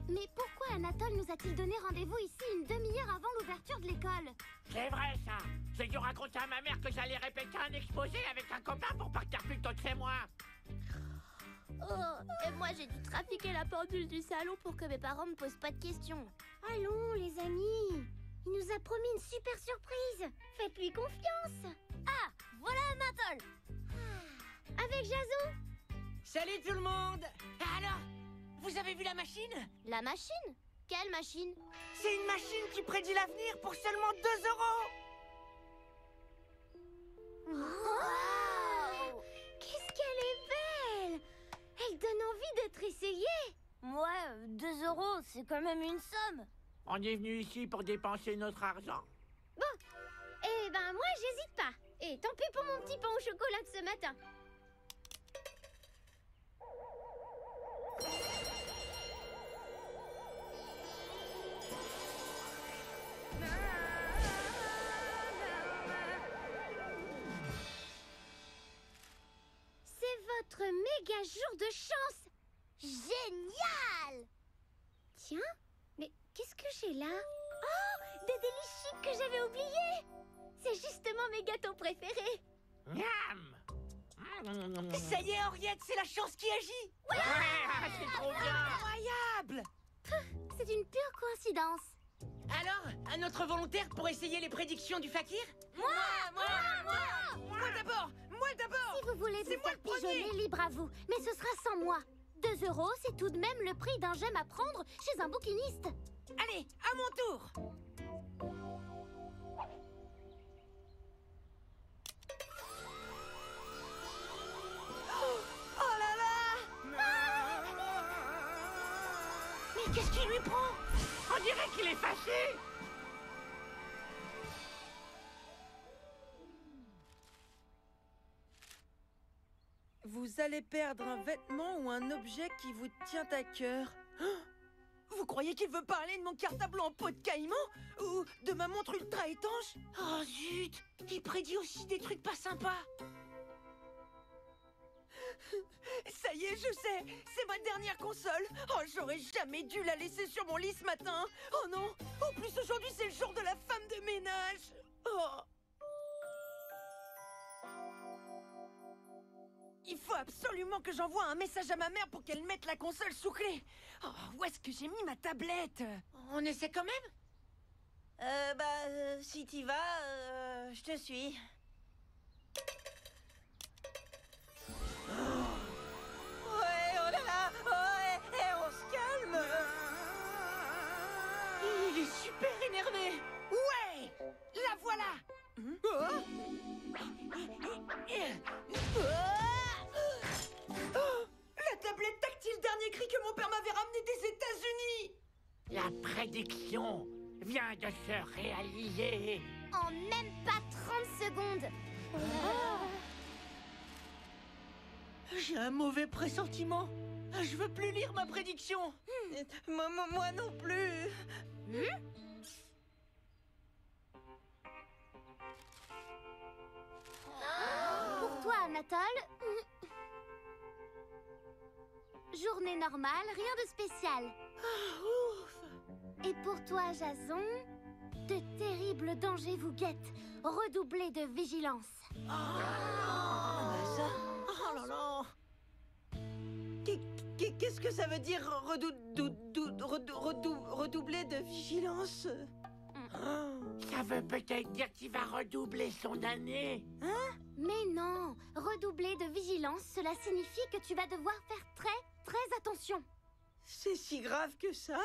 Mais pourquoi Anatole nous a-t-il donné rendez-vous ici une demi-heure avant l'ouverture de l'école? C'est vrai, ça. J'ai dû raconter à ma mère que j'allais répéter un exposé avec un copain pour partir plus tôt de chez moi. Oh, et moi j'ai dû trafiquer la pendule du salon pour que mes parents me posent pas de questions. Allons, les amis. Il nous a promis une super surprise. Faites-lui confiance. Ah, voilà Anatole. Avec Jason. Salut tout le monde. Alors, vous avez vu la machine? La machine? Quelle machine? C'est une machine qui prédit l'avenir pour seulement 2 €. Wow. Qu'est-ce qu'elle est belle. Elle donne envie d'être essayée. Ouais, 2 €, c'est quand même une somme. On est venu ici pour dépenser notre argent. Bon, eh ben moi j'hésite pas. Et tant pis pour mon petit pain au chocolat de ce matin. C'est votre méga jour de chance. Génial! Tiens, mais qu'est-ce que j'ai là? Oh, des délices chics que j'avais oubliés. C'est justement mes gâteaux préférés. Miam. Ça y est, Henriette, c'est la chance qui agit. Ouais, c'est trop bien. Incroyable. C'est une pure coïncidence. Alors, un autre volontaire pour essayer les prédictions du fakir? Moi d'abord. Si vous voulez C'est vous moi faire le premier. pigeonner, libre à vous. Mais ce sera sans moi. 2 €, c'est tout de même le prix d'un gemme à prendre chez un bouquiniste. Allez, à mon tour. Oh là là. Mais qu'est-ce qui lui prend? On dirait qu'il est fâché. Vous allez perdre un vêtement ou un objet qui vous tient à cœur. Vous croyez qu'il veut parler de mon cartable en peau de caïman? Ou de ma montre ultra étanche? Oh zut! Il prédit aussi des trucs pas sympas. Ça y est, je sais! C'est ma dernière console! Oh, j'aurais jamais dû la laisser sur mon lit ce matin! Oh non! En plus, aujourd'hui, c'est le jour de la femme de ménage! Oh! Il faut absolument que j'envoie un message à ma mère pour qu'elle mette la console sous clé! Oh, où est-ce que j'ai mis ma tablette? On essaie quand même? Si t'y vas, je te suis. Ouais, oh là là, ouais, on se calme. Il est super énervé! Ouais! La voilà! Oh, la tablette tactile dernier cri que mon père m'avait ramené des États-Unis! La prédiction vient de se réaliser. En même pas 30 secondes. J'ai un mauvais pressentiment. Je veux plus lire ma prédiction. Moi non plus. Pour toi, Anatole, journée normale, rien de spécial. Et pour toi, Jason, de terribles dangers vous guettent. Redoublez de vigilance. Oh là là. Qu'est-ce que ça veut dire redoubler de vigilance? Ça veut peut-être dire qu'il va redoubler son année. Mais non, redoubler de vigilance, cela signifie que tu vas devoir faire très attention. C'est si grave que ça?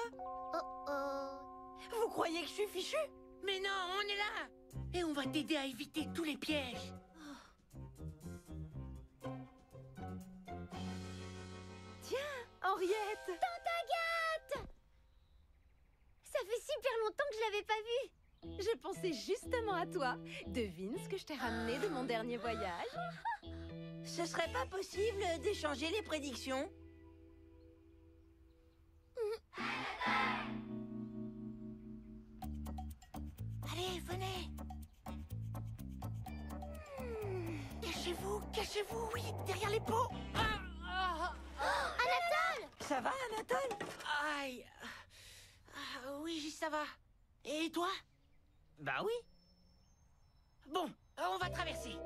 Vous croyez que je suis fichu? Mais non, on est là. Et on va t'aider à éviter tous les pièges. Henriette! Tante Agathe! Ça fait super longtemps que je l'avais pas vue. Je pensais justement à toi. Devine ce que je t'ai ramené de mon dernier voyage. Ce serait pas possible d'échanger les prédictions? Allez, venez. Cachez-vous, oui, derrière les pots. Anatole! Ça va, Anatole? Aïe. oui, ça va. Et toi? Bah oui. Bon, on va traverser.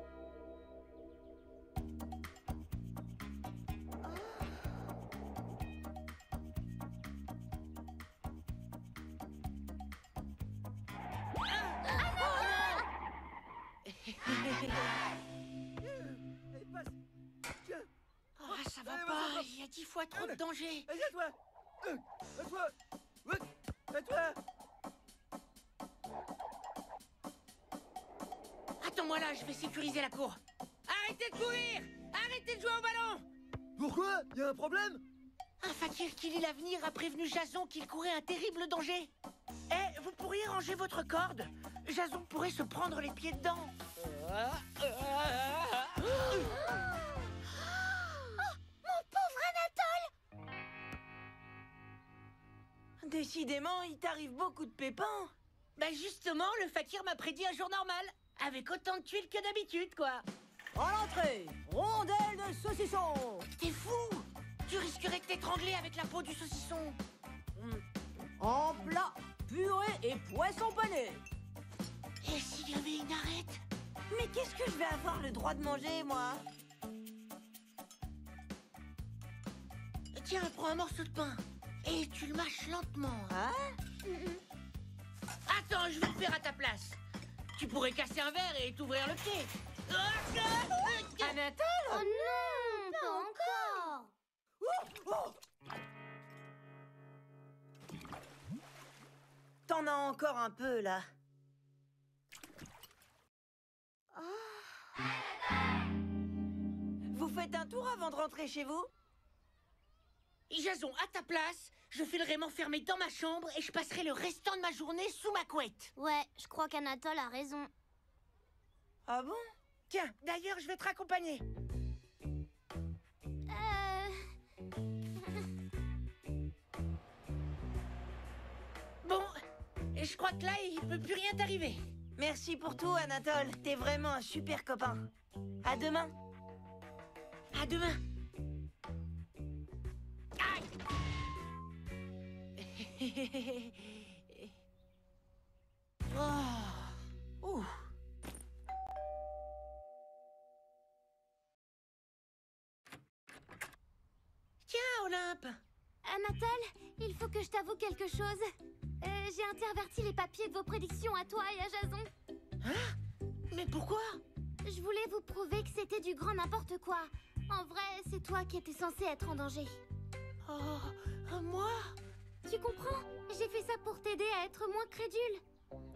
Ah, ça va pas, il y a 10 fois trop de danger. Aide-toi. Aide-toi. Aide-toi. Attends-moi là, je vais sécuriser la cour. Arrêtez de courir! Arrêtez de jouer au ballon! Pourquoi? Y a un problème? Un fakir qui lit l'avenir a prévenu Jason qu'il courait un terrible danger. Eh, vous pourriez ranger votre corde? Jason pourrait se prendre les pieds dedans. Décidément, il t'arrive beaucoup de pépins. Bah justement, le fakir m'a prédit un jour normal. Avec autant de tuiles que d'habitude, quoi. À l'entrée, rondelle de saucisson. T'es fou! Tu risquerais de t'étrangler avec la peau du saucisson. En plat, purée et poisson pané. Et s'il y avait une arête? Mais qu'est-ce que je vais avoir le droit de manger, moi? Tiens, prends un morceau de pain. Et tu le mâches lentement. Hein? Attends, je vais le faire à ta place. Tu pourrais casser un verre et t'ouvrir le pied. Anatole? Oh non, pas encore. T'en as encore un peu, là. Vous faites un tour avant de rentrer chez vous? Jason, à ta place, je filerai m'enfermer dans ma chambre et je passerai le restant de ma journée sous ma couette. Ouais, je crois qu'Anatole a raison. Ah bon? Tiens, d'ailleurs, je vais te raccompagner. Bon, je crois que là, il peut plus rien t'arriver. Merci pour tout, Anatole. T'es vraiment un super copain. À demain. À demain. Oh. Ouh. Tiens, Olympe. Anatole, il faut que je t'avoue quelque chose. J'ai interverti les papiers de vos prédictions à toi et à Jason. Hein? Mais pourquoi? Je voulais vous prouver que c'était du grand n'importe quoi. En vrai, c'est toi qui étais censé être en danger. Oh, moi? Tu comprends? J'ai fait ça pour t'aider à être moins crédule.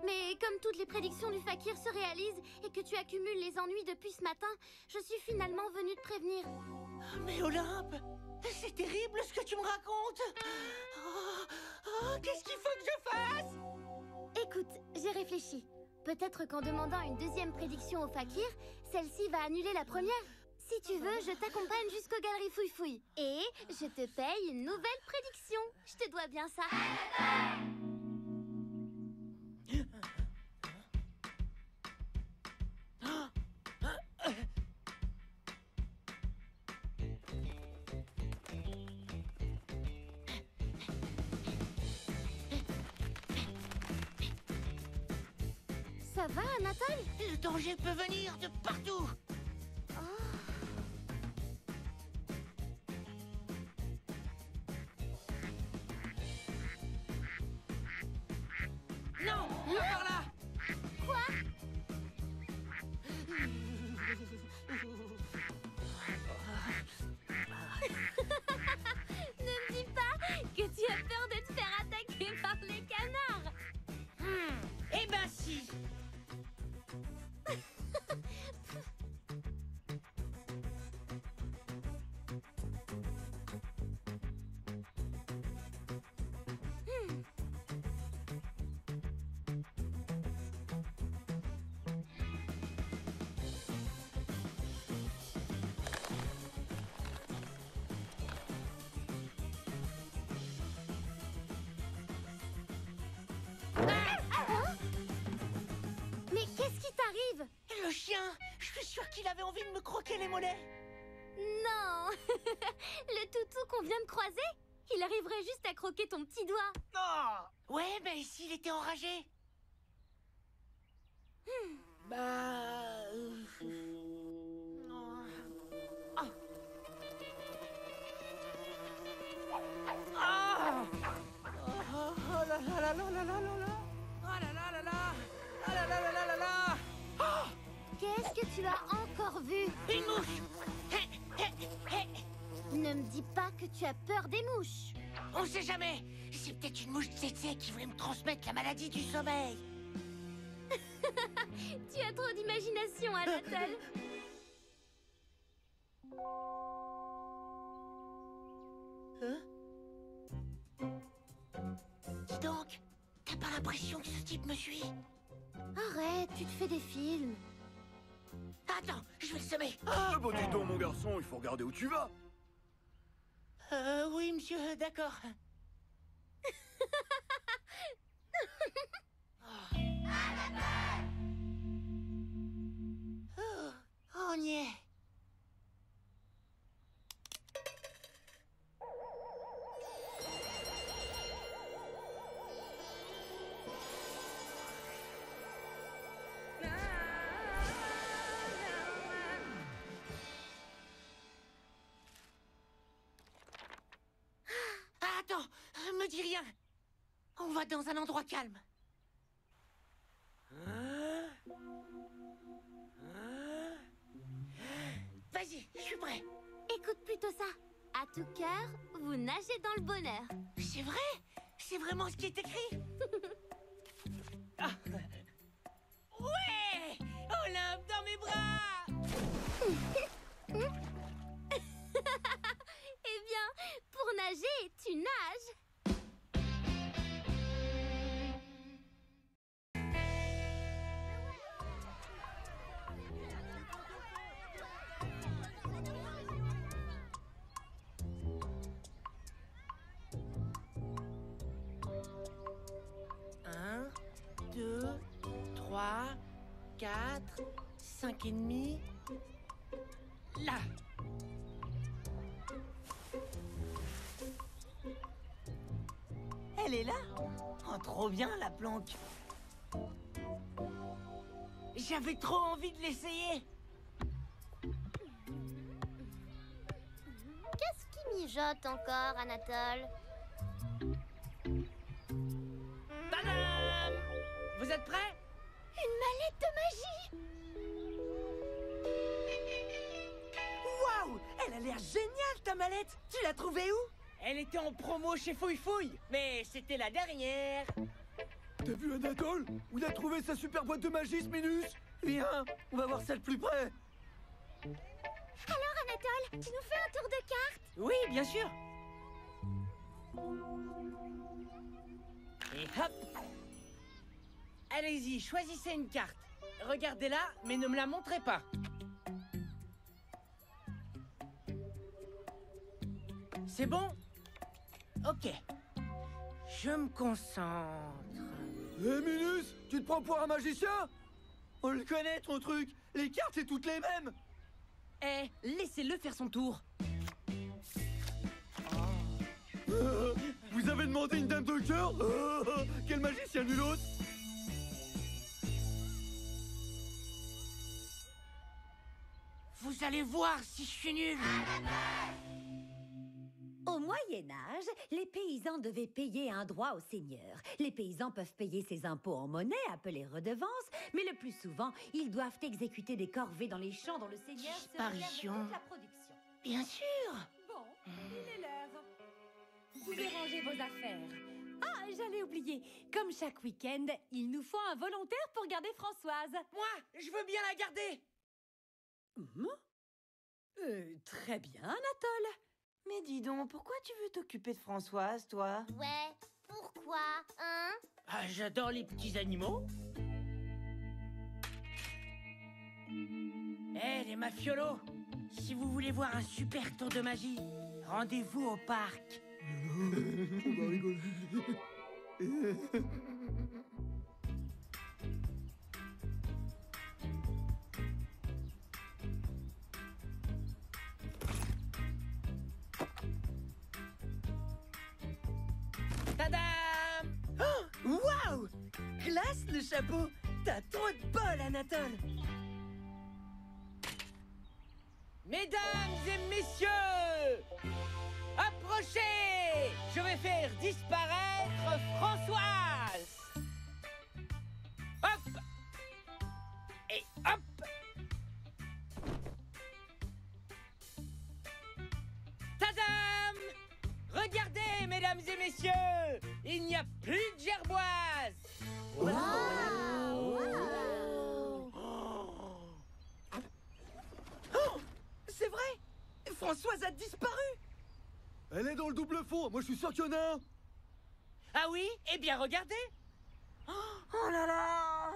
Mais comme toutes les prédictions du fakir se réalisent et que tu accumules les ennuis depuis ce matin, je suis finalement venue te prévenir. Mais Olympe, c'est terrible ce que tu me racontes. Qu'est-ce qu'il faut que je fasse? Écoute, j'ai réfléchi. Peut-être qu'en demandant une deuxième prédiction au fakir, celle-ci va annuler la première. Si tu veux, je t'accompagne jusqu'aux galeries Fouille-Fouille. Et je te paye une nouvelle prédiction. Je te dois bien ça. Ça va, Anatole? Le danger peut venir de partout. Non, pas par là. Quoi? Ne me dis pas que tu as peur de te faire attaquer par les canards. Eh ben si. Mais qu'est-ce qui t'arrive? Le chien, je suis sûr qu'il avait envie de me croquer les mollets. Non. Le toutou qu'on vient de croiser? Il arriverait juste à croquer ton petit doigt. Oh ouais, mais s'il était enragé? Bah... non. Ah. Ah. Oh là là là là là là là là. Oh là là là là. Oh là là là là là là. Oh. Qu'est-ce que tu as encore vu? Une mouche. Ne me dis pas que tu as peur des mouches. On sait jamais. C'est peut-être une mouche tsetse qui voulait me transmettre la maladie du sommeil. Tu as trop d'imagination, Anatole. Dis donc, t'as pas l'impression que ce type me suit? Arrête, tu te fais des films. Attends, je vais le semer. Ah, bon, dis donc, mon garçon, il faut regarder où tu vas. Oui, monsieur, d'accord. Oh, on y est. Attends, me dis rien. On va dans un endroit calme. Vas-y, je suis prêt. Écoute plutôt ça. À tout cœur, vous nagez dans le bonheur. C'est vrai? C'est vraiment ce qui est écrit? Ah. Ouais! Olympe dans mes bras! Eh bien, pour nager, tu nages. Un, 2, 3, 4, 5 et demi. Là. Elle est là? Oh, trop bien la planque. J'avais trop envie de l'essayer. Qu'est-ce qui mijote encore, Anatole? Tadam! Vous êtes prêts? Une mallette de magie. Waouh! Elle a l'air géniale, ta mallette! Tu l'as trouvée où? Elle était en promo chez Fouille Fouille, mais c'était la dernière. T'as vu Anatole? Où il a trouvé sa super boîte de magie, ce Minus? Viens, on va voir ça de plus près. Alors, Anatole, tu nous fais un tour de cartes? Oui, bien sûr. Et hop. Allez-y, choisissez une carte. Regardez-la, mais ne me la montrez pas. C'est bon? Ok. Je me concentre. Hé Minus, tu te prends pour un magicien? On le connaît ton truc, les cartes c'est toutes les mêmes. Eh, laissez-le faire son tour. Vous avez demandé une dame de cœur? Quel magicien nulos! Vous allez voir si je suis nul. Au Moyen-Âge, les paysans devaient payer un droit au seigneur. Les paysans peuvent payer ces impôts en monnaie, appelée redevance, mais le plus souvent, ils doivent exécuter des corvées dans les champs dont le seigneur se réserve Disparition. toute la production. Bien sûr. Bon, il est l'heure. Vous pouvez ranger vos affaires. Ah, j'allais oublier. Comme chaque week-end, il nous faut un volontaire pour garder Françoise. Moi, je veux bien la garder. Très bien, Anatole. Mais dis donc, pourquoi tu veux t'occuper de Françoise, toi? Ouais, pourquoi, hein? Ah, j'adore les petits animaux. Eh, les mafiolos, si vous voulez voir un super tour de magie, rendez-vous au parc. On va rigoler. Waouh! Classe le chapeau! T'as trop de bol, Anatole! Mesdames et messieurs, approchez! Je vais faire disparaître Françoise! Hop! Et hop! Tadam! Regardez, mesdames et messieurs! Il n'y a plus de gerboise! C'est vrai! Françoise a disparu! Elle est dans le double fond. Moi, je suis sûr qu'il y en a un. Ah oui? Eh bien, regardez! Oh là là!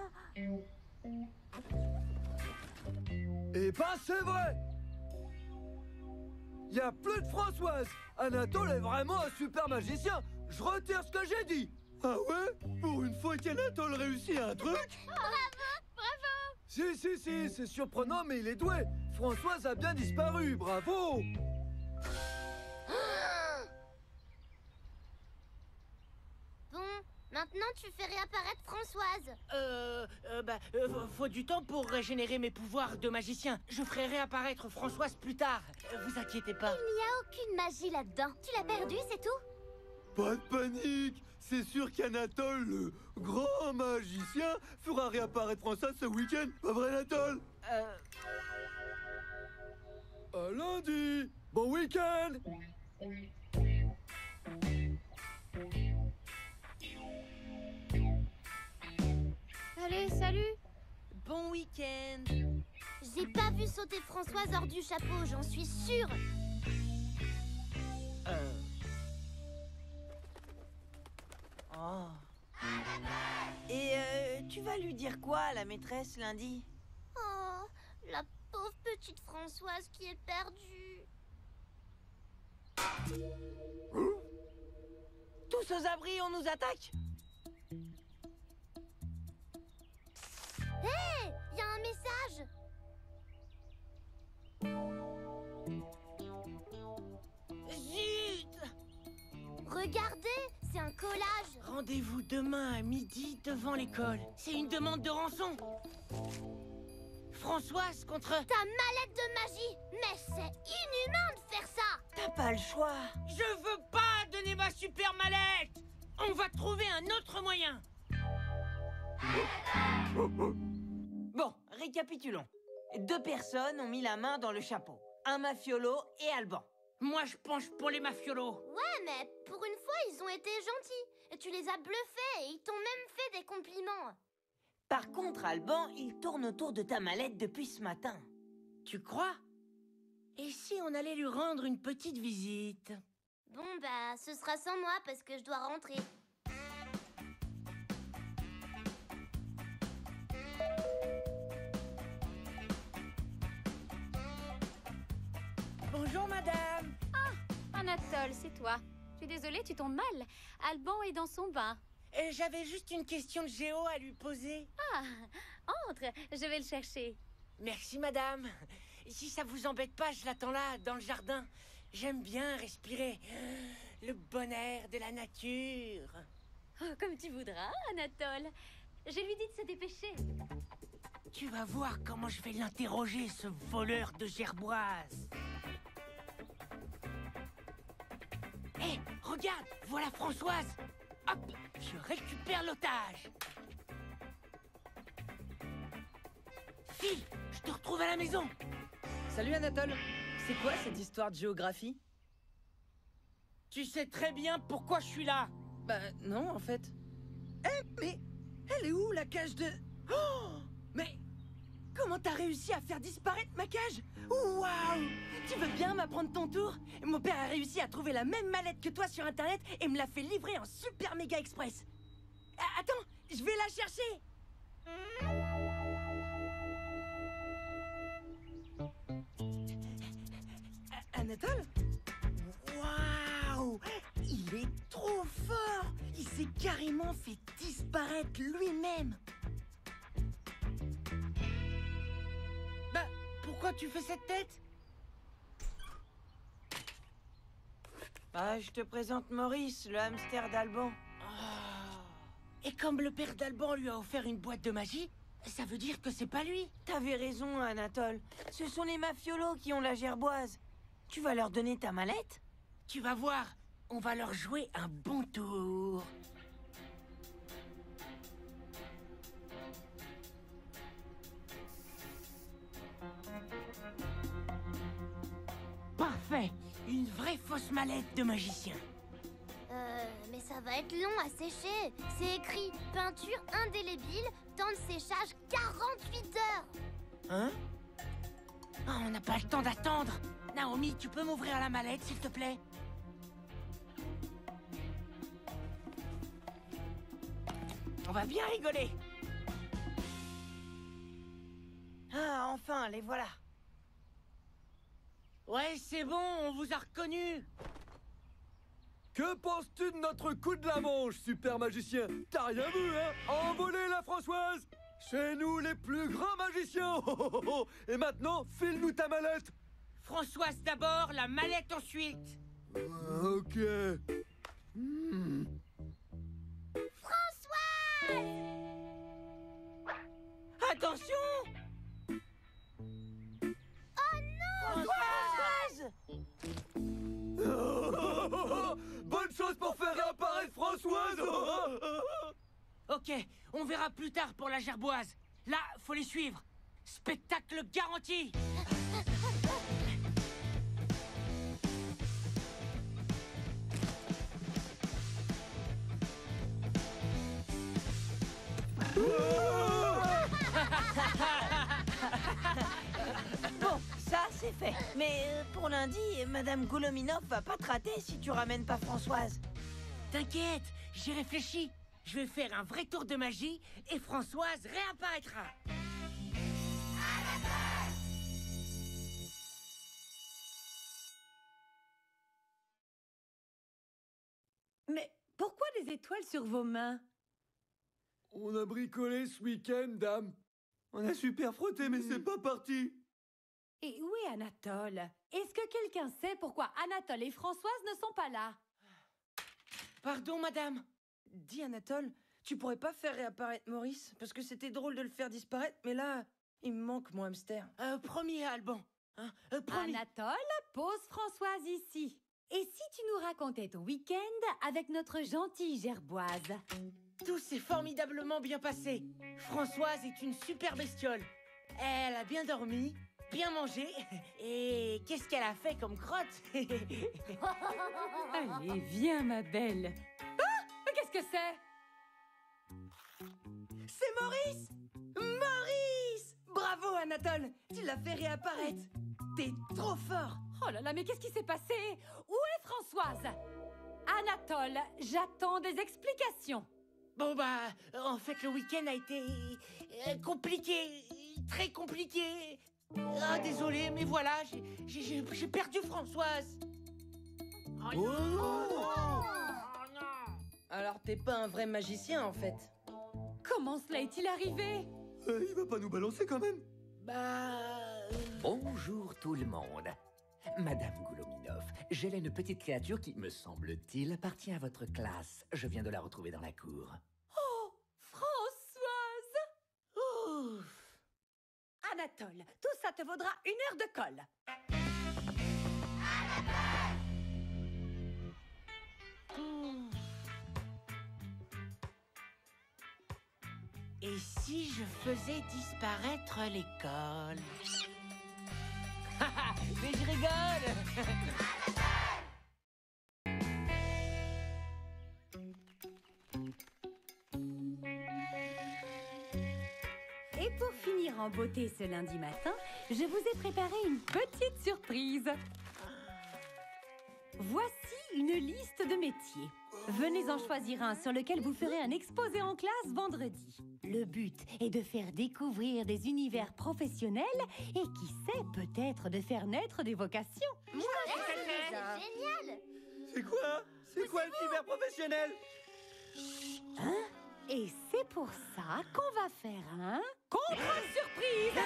Eh ben, c'est vrai. Il y a plus de Françoise. Anatole est vraiment un super magicien. Je retire ce que j'ai dit. Ah ouais? Pour une fois qu'Anatole réussit un truc? Si, c'est surprenant, mais il est doué. Françoise a bien disparu, bravo. Bon, maintenant tu fais réapparaître Françoise. Faut du temps pour régénérer mes pouvoirs de magicien. Je ferai réapparaître Françoise plus tard. Vous inquiétez pas. Il n'y a aucune magie là-dedans. Tu l'as perdue, c'est tout? Pas de panique. C'est sûr qu'Anatole, le grand magicien, fera réapparaître Françoise ce week-end. Pas vrai, Anatole? À lundi. Bon week-end. Allez, salut. Bon week-end! J'ai pas vu sauter Françoise hors du chapeau, j'en suis sûre. Oh. Et tu vas lui dire quoi à la maîtresse lundi? Oh, la pauvre petite Françoise qui est perdue. Tous aux abris, on nous attaque! Hé, il y a un message. Zut! Regardez, c'est un collage. Rendez-vous demain à midi devant l'école. C'est une demande de rançon. Françoise contre... Ta mallette de magie. Mais c'est inhumain de faire ça. T'as pas le choix! Je veux pas donner ma super mallette. On va trouver un autre moyen. Bon, récapitulons. 2 personnes ont mis la main dans le chapeau. Un mafiolo et Alban. Moi, je penche pour les mafiolos. Ouais, mais pour une fois, ils ont été gentils. Et tu les as bluffés et ils t'ont même fait des compliments. Par contre, Alban, il tourne autour de ta mallette depuis ce matin. Tu crois? Et si on allait lui rendre une petite visite? Bon, bah, ce sera sans moi parce que je dois rentrer. Bonjour, madame. Anatole, c'est toi. Je suis désolée, tu tombes mal. Alban est dans son bain. J'avais juste une question de géo à lui poser. Ah, entre, je vais le chercher. Merci, madame. Si ça vous embête pas, je l'attends là, dans le jardin. J'aime bien respirer le bon air de la nature. Oh, comme tu voudras, Anatole. Je lui dis de se dépêcher. Tu vas voir comment je vais l'interroger, ce voleur de gerboise. Hé, regarde, voilà Françoise. Hop, je récupère l'otage. Fille, je te retrouve à la maison. Salut Anatole. C'est quoi cette histoire de géographie? Tu sais très bien pourquoi je suis là. Bah non, en fait. Mais elle est où, la cage de... Oh! Mais comment t'as réussi à faire disparaître ma cage? Waouh! Tu veux bien m'apprendre ton tour? Mon père a réussi à trouver la même mallette que toi sur Internet et me l'a fait livrer en super méga express. Attends, je vais la chercher. Anatole? Waouh! Il est trop fort! Il s'est carrément fait disparaître lui-même! Bah, pourquoi tu fais cette tête? Ah, je te présente Maurice, le hamster d'Alban. Et comme le père d'Alban lui a offert une boîte de magie, ça veut dire que c'est pas lui. T'avais raison, Anatole. Ce sont les mafiolos qui ont la gerboise. Tu vas leur donner ta mallette? Tu vas voir, on va leur jouer un bon tour. Parfait, une vraie fausse mallette de magicien. Mais ça va être long à sécher. C'est écrit peinture indélébile, temps de séchage 48 heures. Hein? Ah, on n'a pas le temps d'attendre. Naomi, tu peux m'ouvrir la mallette, s'il te plaît? On va bien rigoler. Ah, enfin, les voilà. Ouais, c'est bon, on vous a reconnu. Que penses-tu de notre coup de la manche, super magicien? T'as rien vu, hein? Envoler la Françoise! C'est nous les plus grands magiciens! Oh, oh, oh. Et maintenant, file-nous ta mallette! Françoise d'abord, la mallette ensuite. Ok. Attention! Françoise! Bonne chose pour faire réapparaître Françoise! Ok, on verra plus tard pour la gerboise. Là, faut les suivre. Spectacle garanti! Bon, ça, c'est fait. Mais pour lundi, Madame Goulominov va pas te rater si tu ramènes pas Françoise. T'inquiète, j'y réfléchis. Je vais faire un vrai tour de magie et Françoise réapparaîtra. Mais pourquoi des étoiles sur vos mains? On a bricolé ce week-end, dame. On a super frotté, mais c'est pas parti. Et où est Anatole? Est-ce que quelqu'un sait pourquoi Anatole et Françoise ne sont pas là? Pardon, madame. Dis, Anatole, tu pourrais pas faire réapparaître Maurice? Parce que c'était drôle de le faire disparaître, mais là, il me manque mon hamster. Promis, Alban. Hein, promis. Anatole, pose Françoise ici. Et si tu nous racontais ton week-end avec notre gentille gerboise? Tout s'est formidablement bien passé. Françoise est une super bestiole. Elle a bien dormi, bien mangé. Et qu'est-ce qu'elle a fait comme crotte? Allez, viens, ma belle. Ah! Qu'est-ce que c'est? C'est Maurice! Maurice! Bravo, Anatole! Tu l'as fait réapparaître. T'es trop fort! Oh là là, mais qu'est-ce qui s'est passé? Où est Françoise? Anatole, j'attends des explications. Bon bah, en fait le week-end a été compliqué, très compliqué. Ah désolé, mais voilà, j'ai perdu Françoise. Oh non. Oh non. Alors t'es pas un vrai magicien en fait. Comment cela est-il arrivé? Il va pas nous balancer quand même. Bonjour tout le monde. Madame Goulominov, j'ai là une petite créature qui, me semble-t-il, appartient à votre classe. Je viens de la retrouver dans la cour. Oh, Françoise! Ouf. Anatole, tout ça te vaudra 1 heure de colle. Et si je faisais disparaître l'école? Mais je rigole. Et pour finir en beauté ce lundi matin, je vous ai préparé une petite surprise. Voici une liste de métiers. Venez en choisir un sur lequel vous ferez un exposé en classe vendredi. Le but est de faire découvrir des univers professionnels et qui sait peut-être de faire naître des vocations. C'est génial! C'est quoi l'univers professionnel? Hein? Et c'est pour ça qu'on va faire un contrôle surprise.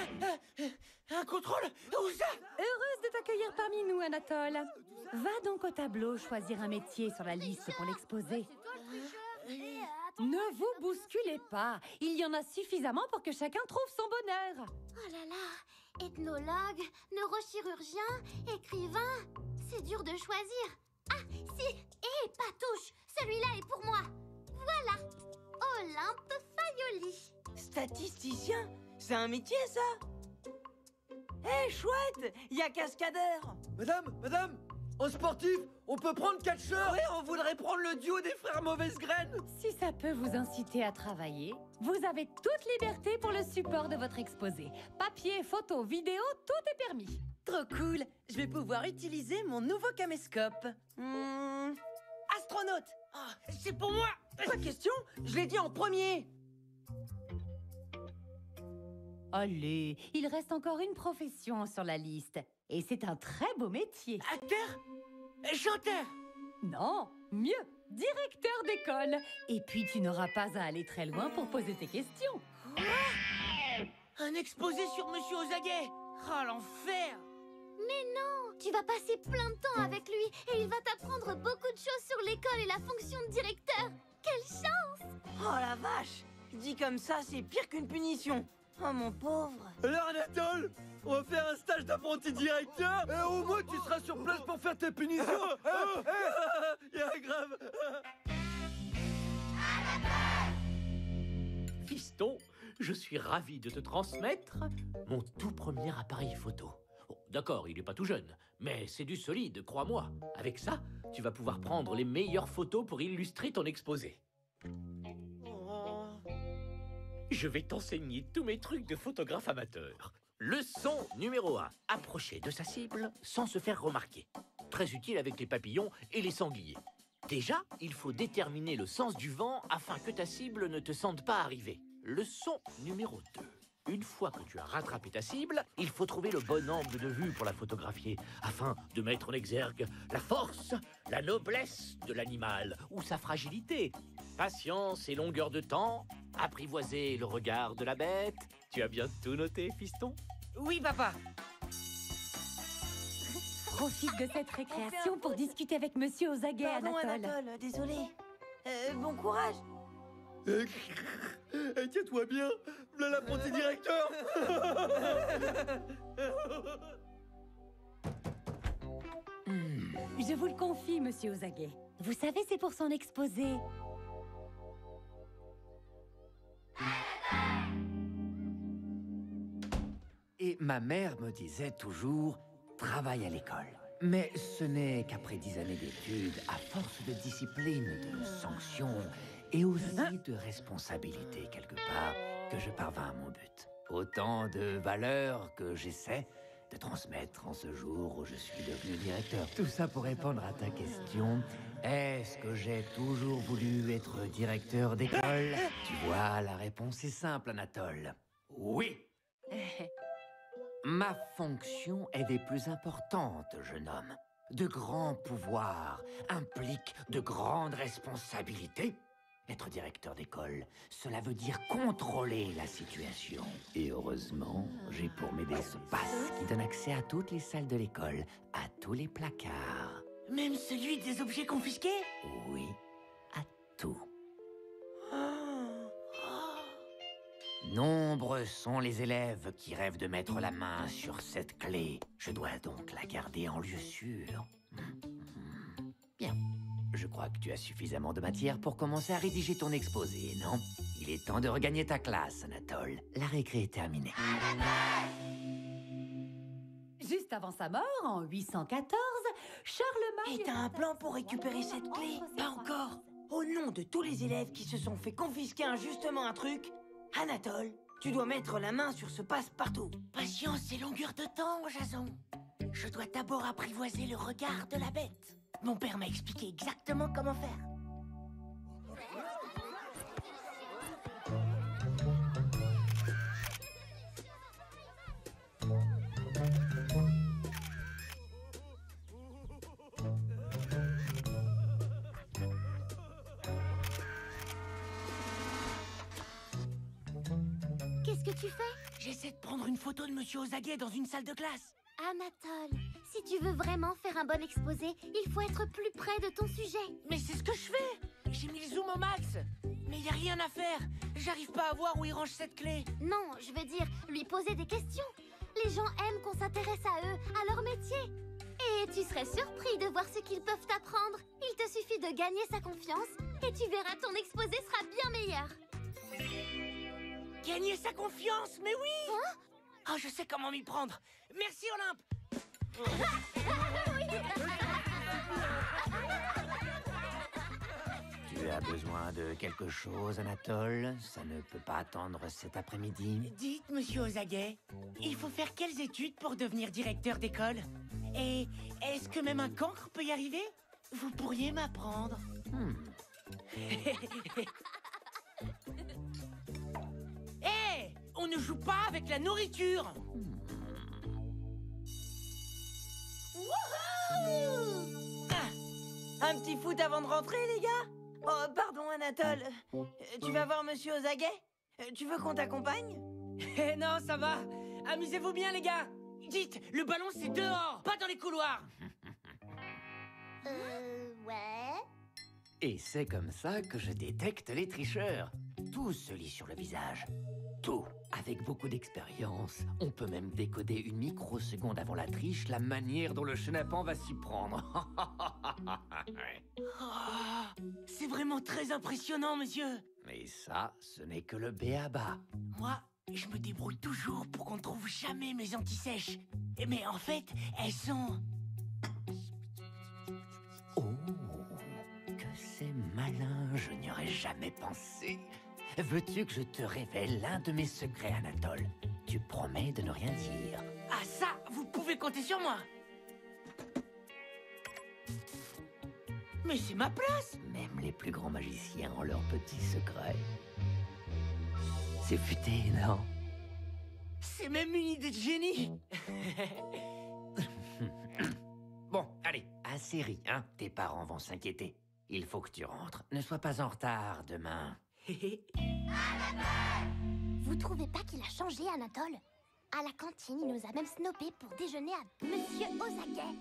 Un contrôle? Où ça? Heureuse de t'accueillir parmi nous, Anatole. Va donc au tableau choisir un métier sur la liste pour l'exposer. C'est toi le tricheur! Ne vous bousculez pas. Il y en a suffisamment pour que chacun trouve son bonheur. Oh là là, ethnologue, neurochirurgien, écrivain, c'est dur de choisir. Ah, si, hé, Patouche, celui-là est pour moi. Voilà, Olympe Fagioli. Statisticien? C'est un métier, ça? Hé, chouette! Il y a cascadeur! Madame, en sportif, on peut prendre catcheur. Ouais, on voudrait prendre le duo des frères Mauvaise Graine. Si ça peut vous inciter à travailler, vous avez toute liberté pour le support de votre exposé. Papier, photo, vidéo, tout est permis. Trop cool! Je vais pouvoir utiliser mon nouveau caméscope. Astronaute! Ah, c'est pour moi. Pas question, je l'ai dit en premier. Allez, il reste encore une profession sur la liste. Et c'est un très beau métier. Acteur? Chanteur? Non, mieux, directeur d'école. Et puis tu n'auras pas à aller très loin pour poser tes questions. Un exposé sur Monsieur Ozaguet. Oh, l'enfer. Mais non, tu vas passer plein de temps avec lui et il va t'apprendre beaucoup de choses sur l'école et la fonction de directeur. Quelle chance! Oh la vache! Dit comme ça, c'est pire qu'une punition. Oh mon pauvre. Alors Anatole, on va faire un stage d'apprenti directeur et au moins tu seras sur place pour faire tes punitions. Grave. Fiston, je suis ravi de te transmettre mon tout premier appareil photo. Bon, d'accord, il n'est pas tout jeune, mais c'est du solide, crois-moi. Avec ça, tu vas pouvoir prendre les meilleures photos pour illustrer ton exposé. Je vais t'enseigner tous mes trucs de photographe amateur. Leçon numéro 1. Approcher de sa cible sans se faire remarquer. Très utile avec les papillons et les sangliers. Déjà, il faut déterminer le sens du vent afin que ta cible ne te sente pas arriver. Leçon numéro 2. Une fois que tu as rattrapé ta cible, il faut trouver le bon angle de vue pour la photographier afin de mettre en exergue la force, la noblesse de l'animal ou sa fragilité. Patience et longueur de temps, apprivoiser le regard de la bête. Tu as bien tout noté, fiston? Oui, papa. Profite de cette récréation pour discuter avec Monsieur Ozaguet, Pardon, Anatole. désolé. Bon courage. Tiens-toi bien, voilà l'apprenti directeur. Je vous le confie, Monsieur Ozaguet. Vous savez, c'est pour son exposé. Et ma mère me disait toujours, travaille à l'école. Mais ce n'est qu'après 10 années d'études, à force de discipline, de sanctions et aussi de responsabilité quelque part, que je parvins à mon but. Autant de valeurs que j'essaie de transmettre en ce jour où je suis devenu directeur. Tout ça pour répondre à ta question. Est-ce que j'ai toujours voulu être directeur d'école? Tu vois, la réponse est simple, Anatole. Oui. Ma fonction est des plus importantes, jeune homme. De grands pouvoirs impliquent de grandes responsabilités. Être directeur d'école, cela veut dire contrôler la situation. Et heureusement, j'ai pour m'aider ce pass qui donne accès à toutes les salles de l'école, à tous les placards. Même celui des objets confisqués? Oui, à tout. Nombreux sont les élèves qui rêvent de mettre la main sur cette clé. Je dois donc la garder en lieu sûr. Bien. Je crois que tu as suffisamment de matière pour commencer à rédiger ton exposé, non? Il est temps de regagner ta classe, Anatole. La récré est terminée. Juste avant sa mort, en 814, Charlemagne... Et t'as un plan pour récupérer cette clé? Pas encore. Au nom de tous les élèves qui se sont fait confisquer injustement un truc, Anatole, tu dois mettre la main sur ce passe-partout. Patience et longueur de temps, Jason. Je dois d'abord apprivoiser le regard de la bête. Mon père m'a expliqué exactement comment faire. Qu'est-ce que tu fais? J'essaie de prendre une photo de Monsieur Ozaguet dans une salle de classe. Anatole, si tu veux vraiment faire un bon exposé, il faut être plus près de ton sujet. Mais c'est ce que je fais. J'ai mis le zoom au max. Mais y a rien à faire. J'arrive pas à voir où il range cette clé. Non, je veux dire, lui poser des questions. Les gens aiment qu'on s'intéresse à eux, à leur métier. Et tu serais surpris de voir ce qu'ils peuvent t'apprendre. Il te suffit de gagner sa confiance et tu verras, ton exposé sera bien meilleur. Gagner sa confiance, mais oui. Oh, je sais comment m'y prendre. Merci, Olympe. Tu as besoin de quelque chose, Anatole? Ça ne peut pas attendre cet après-midi. Dites, monsieur Ozaguet, il faut faire quelles études pour devenir directeur d'école? Et est-ce que même un cancre peut y arriver? Vous pourriez m'apprendre. Hé, on ne joue pas avec la nourriture. Un petit foot avant de rentrer, les gars? Oh, pardon, Anatole. Tu vas voir Monsieur Ozaguet? Tu veux qu'on t'accompagne? Non, ça va. Amusez-vous bien, les gars. Dites, le ballon, c'est dehors, pas dans les couloirs. Ouais. Et c'est comme ça que je détecte les tricheurs. Tout se lit sur le visage. Tout. Avec beaucoup d'expérience, on peut même décoder une microseconde avant la triche la manière dont le chenapan va s'y prendre. Oh, c'est vraiment très impressionnant, monsieur. Mais ça, ce n'est que le b.a.-ba. Moi, je me débrouille toujours pour qu'on ne trouve jamais mes antisèches. Mais en fait, elles sont... Oh, que c'est malin, je n'y aurais jamais pensé. Veux-tu que je te révèle l'un de mes secrets, Anatole? Tu promets de ne rien dire. Ah ça, vous pouvez compter sur moi. Mais c'est ma place. Même les plus grands magiciens ont leurs petits secrets. C'est futé, non? C'est même une idée de génie. Bon, allez, assez ri, hein? Tes parents vont s'inquiéter. Il faut que tu rentres. Ne sois pas en retard demain. Vous trouvez pas qu'il a changé, Anatole? À la cantine, il nous a même snobé pour déjeuner à Monsieur Ozaguet.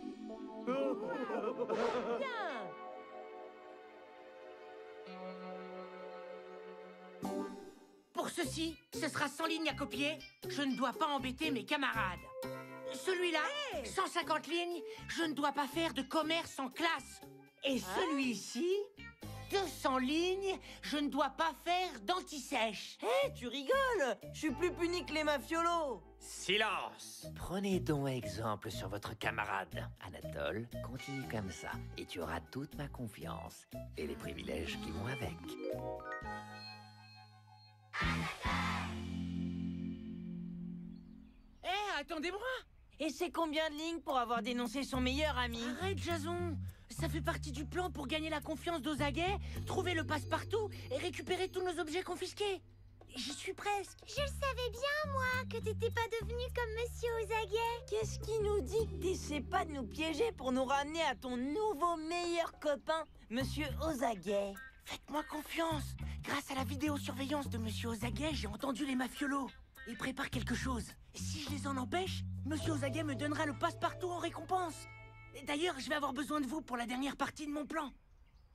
Pour ceci, ce sera sans ligne à copier. Je ne dois pas embêter mes camarades. Celui-là, 150 lignes, je ne dois pas faire de commerce en classe. Et celui-ci, 200 lignes, je ne dois pas faire d'antisèche. Hé, tu rigoles? Je suis plus puni que les mafiolos. Silence! Prenez donc exemple sur votre camarade. Anatole, continue comme ça, et tu auras toute ma confiance. Et les privilèges qui vont avec. Hé, attendez-moi! Et c'est combien de lignes pour avoir dénoncé son meilleur ami? Arrête, Jason! Ça fait partie du plan pour gagner la confiance d'Ozaguet, trouver le passe-partout et récupérer tous nos objets confisqués. J'y suis presque. Je le savais bien, moi, que t'étais pas devenu comme Monsieur Ozaguet. Qu'est-ce qui nous dit que t'essaies pas de nous piéger pour nous ramener à ton nouveau meilleur copain, Monsieur Ozaguet? Faites-moi confiance. Grâce à la vidéosurveillance de Monsieur Ozaguet, j'ai entendu les mafiolos. Ils préparent quelque chose. Si je les en empêche, Monsieur Ozaguet me donnera le passe-partout en récompense. Et d'ailleurs, je vais avoir besoin de vous pour la dernière partie de mon plan.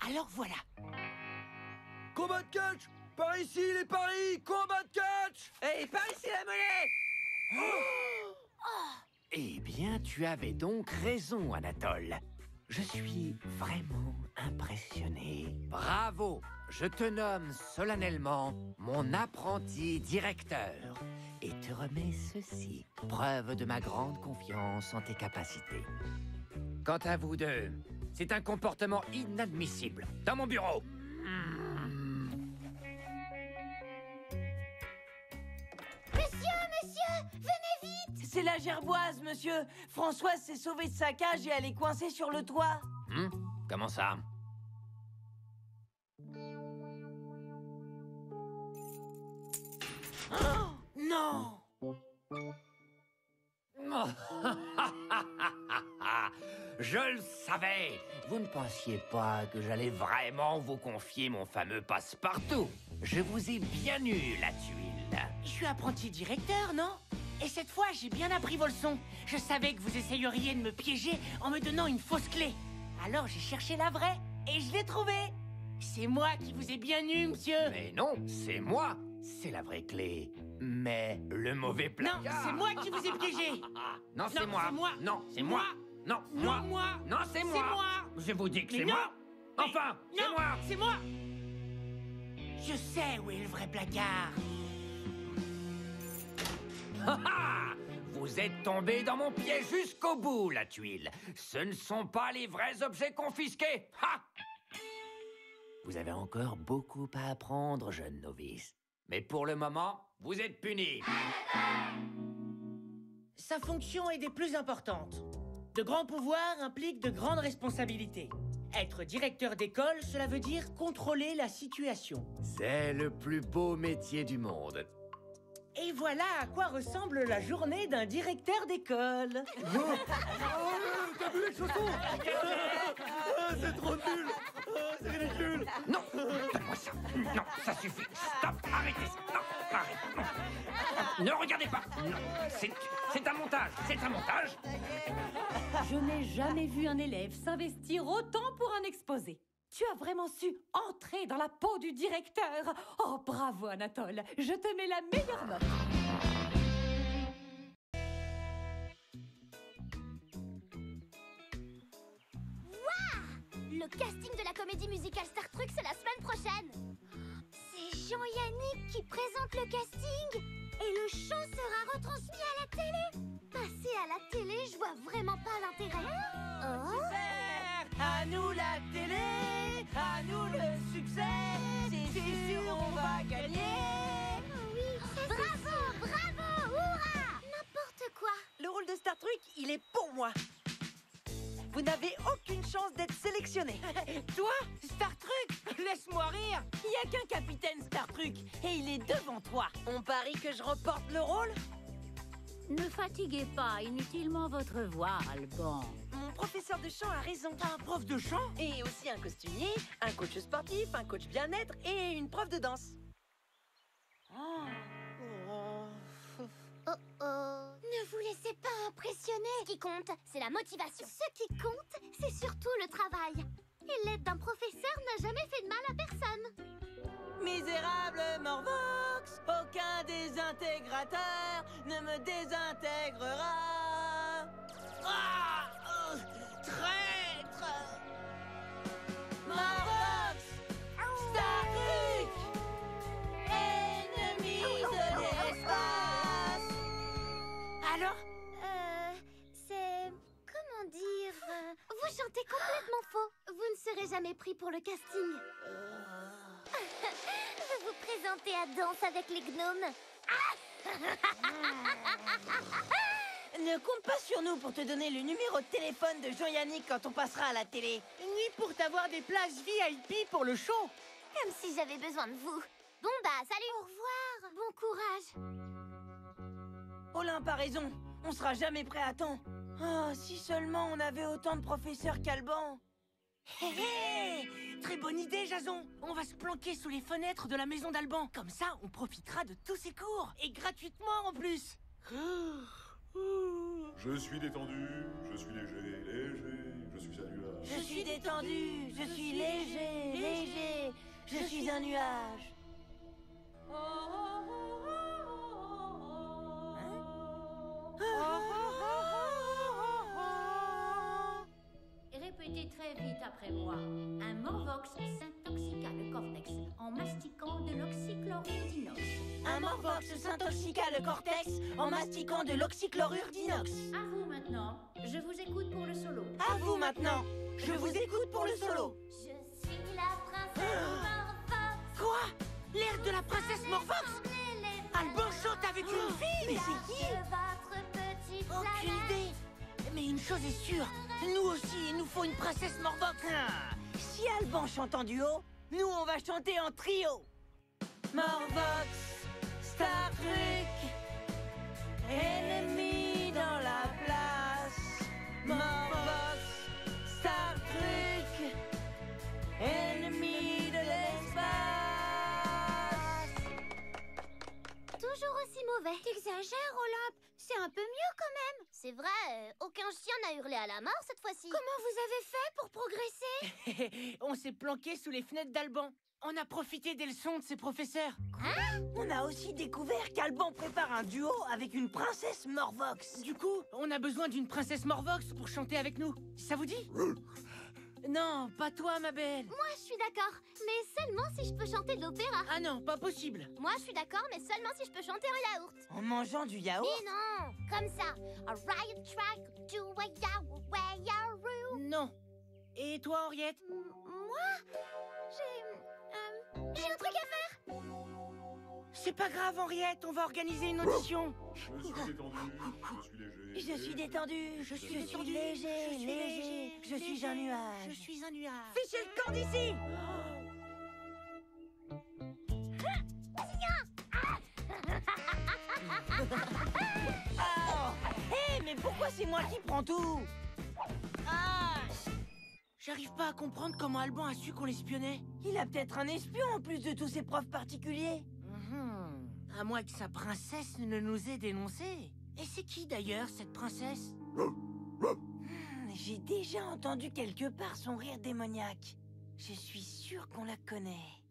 Alors voilà. Combat de catch! Par ici les paris! Combat de catch! Hé, par ici la monnaie! Eh bien, tu avais donc raison, Anatole. Je suis vraiment impressionné. Bravo! Je te nomme solennellement mon apprenti directeur. Et te remets ceci, preuve de ma grande confiance en tes capacités. Quant à vous deux, c'est un comportement inadmissible. Dans mon bureau. Monsieur, venez vite! C'est la gerboise, monsieur. Françoise s'est sauvée de sa cage et elle est coincée sur le toit. Comment ça? Oh, non! Je le savais! Vous ne pensiez pas que j'allais vraiment vous confier mon fameux passe-partout. Je vous ai bien eu la tuile. Je suis apprenti directeur, non? Et cette fois, j'ai bien appris vos leçons. Je savais que vous essayeriez de me piéger en me donnant une fausse clé. Alors j'ai cherché la vraie et je l'ai trouvée. C'est moi qui vous ai bien eu, monsieur. Mais non, c'est moi. C'est la vraie clé. Mais le mauvais Non, placard. c'est moi qui vous ai piégé. Non, c'est moi. c'est moi. Non, c'est moi. Non, moi. Non, moi. Non, c'est C'est moi. moi. Je vous dis que Mais c'est non. moi. Mais Enfin, c'est non, moi. c'est moi. Je sais où est le vrai placard. Ha, ha. Vous êtes tombé dans mon piège jusqu'au bout, la tuile. Ce ne sont pas les vrais objets confisqués. Ha! Vous avez encore beaucoup à apprendre, jeune novice. Mais pour le moment, vous êtes puni. Sa fonction est des plus importantes. De grands pouvoirs impliquent de grandes responsabilités. Être directeur d'école, cela veut dire contrôler la situation. C'est le plus beau métier du monde. Et voilà à quoi ressemble la journée d'un directeur d'école. T'as vu les chaussons? C'est trop nul. C'est ridicule. Non, donne-moi ça. Non, ça suffit. Stop, arrêtez ça. Non, arrête. Non. Ne regardez pas. Non, c'est un montage. C'est un montage. Je n'ai jamais vu un élève s'investir autant pour un exposé. Tu as vraiment su entrer dans la peau du directeur. Oh, bravo, Anatole. Je te mets la meilleure note. Le casting de la comédie musicale Star Trek, c'est la semaine prochaine. C'est Jean-Yannick qui présente le casting. Et le show sera retransmis à la télé. Passer à la télé, je vois vraiment pas l'intérêt. Oh. À nous la télé, à nous le succès. C'est sûr, on va gagner. Bravo, bravo, hurrah! N'importe quoi. Le rôle de Star Trek, il est pour moi. Vous n'avez aucune chance d'être sélectionné. Toi, Star Trek, laisse-moi rire. Il n'y a qu'un capitaine Star Trek et il est devant toi. On parie que je remporte le rôle? Ne fatiguez pas inutilement votre voix, Alban. Mon professeur de chant a raison. T'as un prof de chant? Et aussi un costumier, un coach sportif, un coach bien-être et une prof de danse. Oh oh. Ne vous laissez pas impressionner. Ce qui compte, c'est la motivation. Ce qui compte, c'est surtout le travail. Et l'aide d'un professeur n'a jamais fait de mal à personne. Misérable Morvox, aucun désintégrateur ne me désintégrera. Ah, traître. Morvox, Star Trek, ennemi de l'espace. Alors? C'est... comment dire... vous chantez complètement faux. Vous ne serez jamais pris pour le casting. Je vous présenter à Danse avec les gnomes. Ne compte pas sur nous pour te donner le numéro de téléphone de Jean-Yannick quand on passera à la télé. Ni pour t'avoir des places VIP pour le show. Comme si j'avais besoin de vous. Bon bah, salut. Au revoir. Bon courage. Olympe a raison, on sera jamais prêt à temps. Oh, si seulement on avait autant de professeurs qu'Alban. Hé hé! Très bonne idée, Jason. On va se planquer sous les fenêtres de la maison d'Alban. Comme ça, on profitera de tous ses cours. Et gratuitement, en plus. Je suis détendu, je suis léger, je suis un nuage. Je suis détendu, je suis léger, je suis un nuage. Répétez très vite après moi. Un Morvox s'intoxiqua le cortex en mastiquant de l'oxychlorure d'inox. Un Morvox s'intoxiqua le cortex en mastiquant de l'oxychlorure d'inox. À vous maintenant. Je vous écoute pour le solo. À vous maintenant, je vous écoute pour le solo. Je suis la princesse Morvox. Quoi? L'air de la princesse Morvox? Alban chante avec une fille? Mais c'est qui? Votre petite Aucune idée. Mais une chose est sûre, nous aussi, il nous faut une princesse Morvox. Si Alban chante en duo, nous on va chanter en trio. Morvox, Star Trek, ennemi dans la place. Morvox, Star Trek, ennemi de l'espace. Toujours aussi mauvais. T'exagères, Olympe. C'est un peu mieux quand même. c'est vrai, aucun chien n'a hurlé à la mort cette fois-ci. Comment vous avez fait pour progresser? On s'est planqué sous les fenêtres d'Alban. On a profité des leçons de ses professeurs. On a aussi découvert qu'Alban prépare un duo avec une princesse Morvox. Du coup, on a besoin d'une princesse Morvox pour chanter avec nous. Ça vous dit? Non, pas toi, ma belle. Moi, je suis d'accord, mais seulement si je peux chanter de l'opéra. Ah non, pas possible. Moi, je suis d'accord, mais seulement si je peux chanter un yaourt. En mangeant du yaourt? Mais non, comme ça. A riot track to a yaourt. Non. Et toi, Henriette? Moi, j'ai un truc à faire. C'est pas grave, Henriette, on va organiser une audition. Je suis détendu, je suis léger, Je suis un nuage. Je suis un nuage. Fichez le camp d'ici! Mais pourquoi c'est moi qui prends tout? J'arrive pas à comprendre comment Alban a su qu'on l'espionnait. Il a peut-être un espion en plus de tous ses profs particuliers. À moins que sa princesse ne nous ait dénoncés. Et c'est qui d'ailleurs, cette princesse? J'ai déjà entendu quelque part son rire démoniaque. Je suis sûre qu'on la connaît.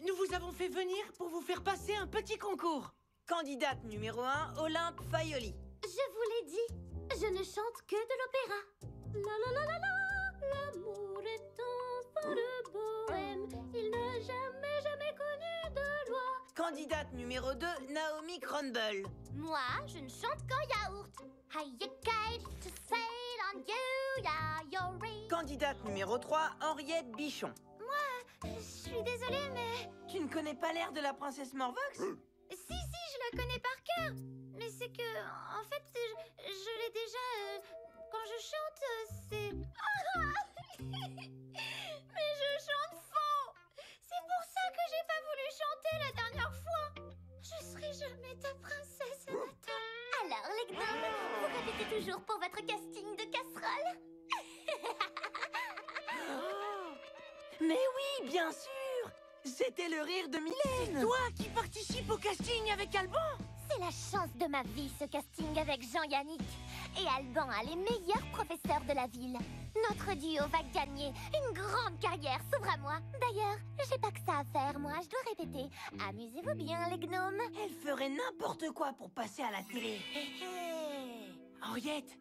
Nous vous avons fait venir pour vous faire passer un petit concours. Candidate numéro 1, Olympe Faioli. Je vous l'ai dit, je ne chante que de l'opéra. La la la la la, l'amour est enfant de bohème. Il n'a jamais connu de loi. Candidate numéro 2, Naomi Crumble. Moi, je ne chante qu'en yaourt. How you kite to sail on you, yeah, you're real. Candidate numéro 3, Henriette Bichon. Moi, je suis désolée, mais... Tu ne connais pas l'air de la princesse Morvox? Si, je la connais par cœur. Mais c'est que, en fait, je l'ai déjà... quand je chante, c'est... Mais je chante faux. C'est pour ça que j'ai pas voulu chanter la dernière fois. Je serai jamais ta princesse, Anatole. Alors, les gnomes, vous répétez toujours pour votre casting de casserole? Mais oui, bien sûr! C'était le rire de Mylène! Toi qui participes au casting avec Alban! C'est la chance de ma vie, ce casting avec Jean-Yannick. Et Alban a les meilleurs professeurs de la ville. Notre duo va gagner. Une grande carrière s'ouvre à moi. D'ailleurs, j'ai pas que ça à faire, moi. Je dois répéter. Amusez-vous bien, les gnomes. Elle ferait n'importe quoi pour passer à la télé. Henriette,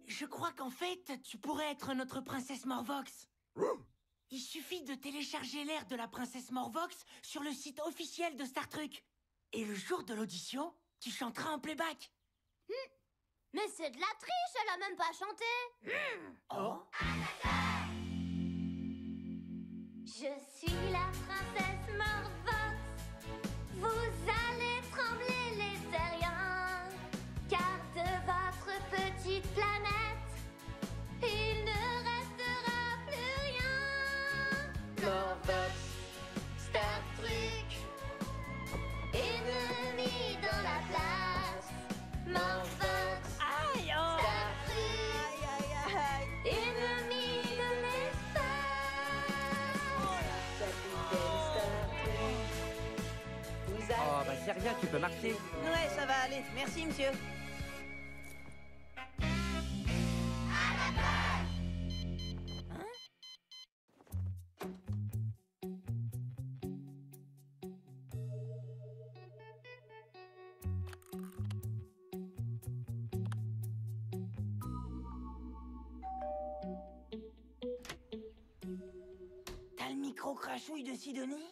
je crois qu'en fait, tu pourrais être notre princesse Morvox. Il suffit de télécharger l'air de la princesse Morvox sur le site officiel de Star Trek. Et le jour de l'audition, tu chanteras en playback. Mais c'est de la triche, elle a même pas chanté. Oh. Je suis la princesse Morvox. Vous allez trembler les terriens, car de votre petite planète, il ne restera plus rien. Morvox, Star Trek, ennemi dans la place. Morvox, Aïe, oh. Star Trek, Aïe, aïe, aïe. ennemi de l'espace. Oh, bah c'est rien, tu peux marcher. Ouais, ça va aller. Merci, monsieur. T'as le micro crachouille de Sidonie?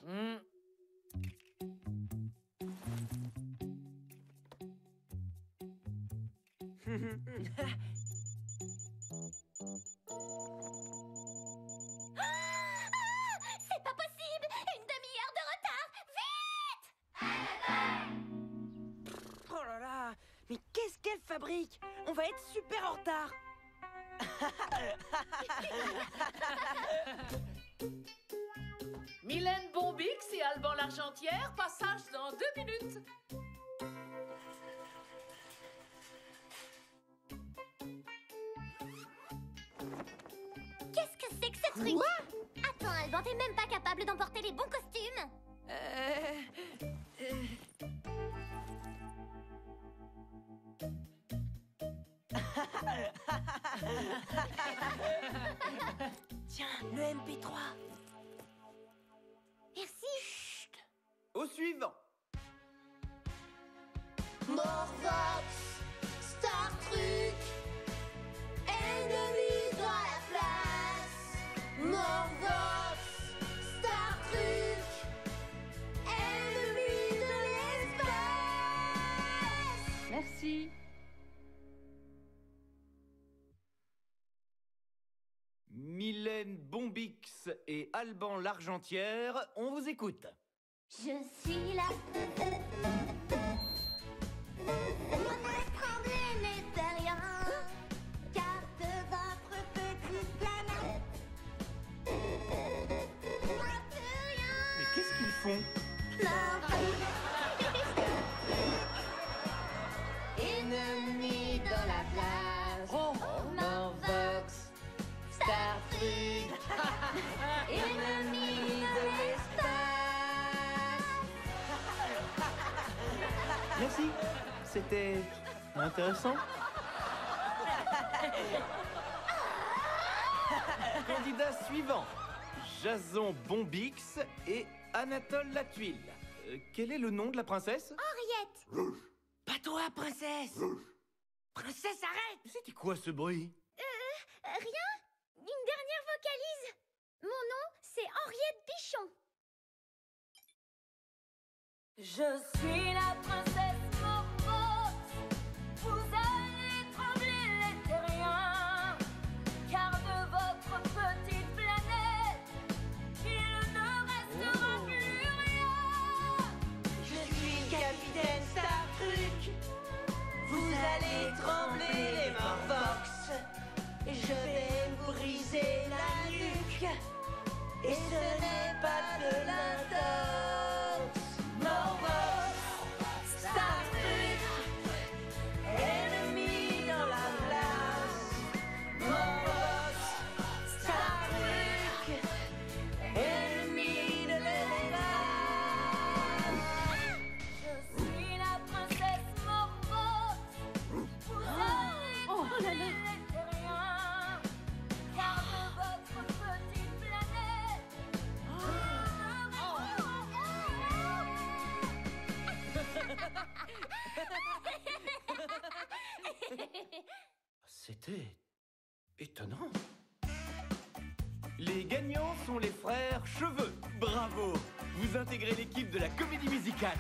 C'est pas possible! Une demi-heure de retard! Vite! Oh là là! Mais qu'est-ce qu'elle fabrique? On va être super en retard! Mylène Bombix et Alban Largentière, passage dans 2 minutes. Qu'est-ce que c'est que ce truc? Attends, Alban, t'es même pas capable d'emporter les bons costumes? Tiens, le MP3. Merci. Au suivant. Morvox, Star Truc, ennemi dans la place. Morvox, Star Truc, ennemi de l'espace. Merci. Mylène Bombix et Alban Largentière, on vous écoute. Je suis là. Mon trembler n'était rien, car de votre petite planète, moi plus rien. Mais qu'est-ce qu'ils font? Ennemi dans la place. Morvox, Star Truc, ennemi de l'espace. Merci, c'était intéressant. Candidat suivant, Jason Bombix et Anatole Latuile. Quel est le nom de la princesse? Henriette. Pas toi, princesse. Princesse, arrête. C'était quoi ce bruit? Rien. Une dernière vocalise. Mon nom, c'est Henriette Bichon. Je suis la princesse Morvox. Vous allez trembler les terriens, car de votre petite planète, il ne restera plus rien. Je suis capitaine Star Truc. Vous allez trembler les Morvox. Je vais vous briser la nuque. Et ce n'est pas de l'intox. Morvox, Star Truc, ennemi dans la place. Morvox, Star Truc, ennemi de l'espace. Je suis la princesse Morvox. Vous allez trembler les terriens, car de votre petite planète, C'était étonnant. Les gagnants sont les frères Cheveux. Bravo! Vous intégrez l'équipe de la comédie musicale.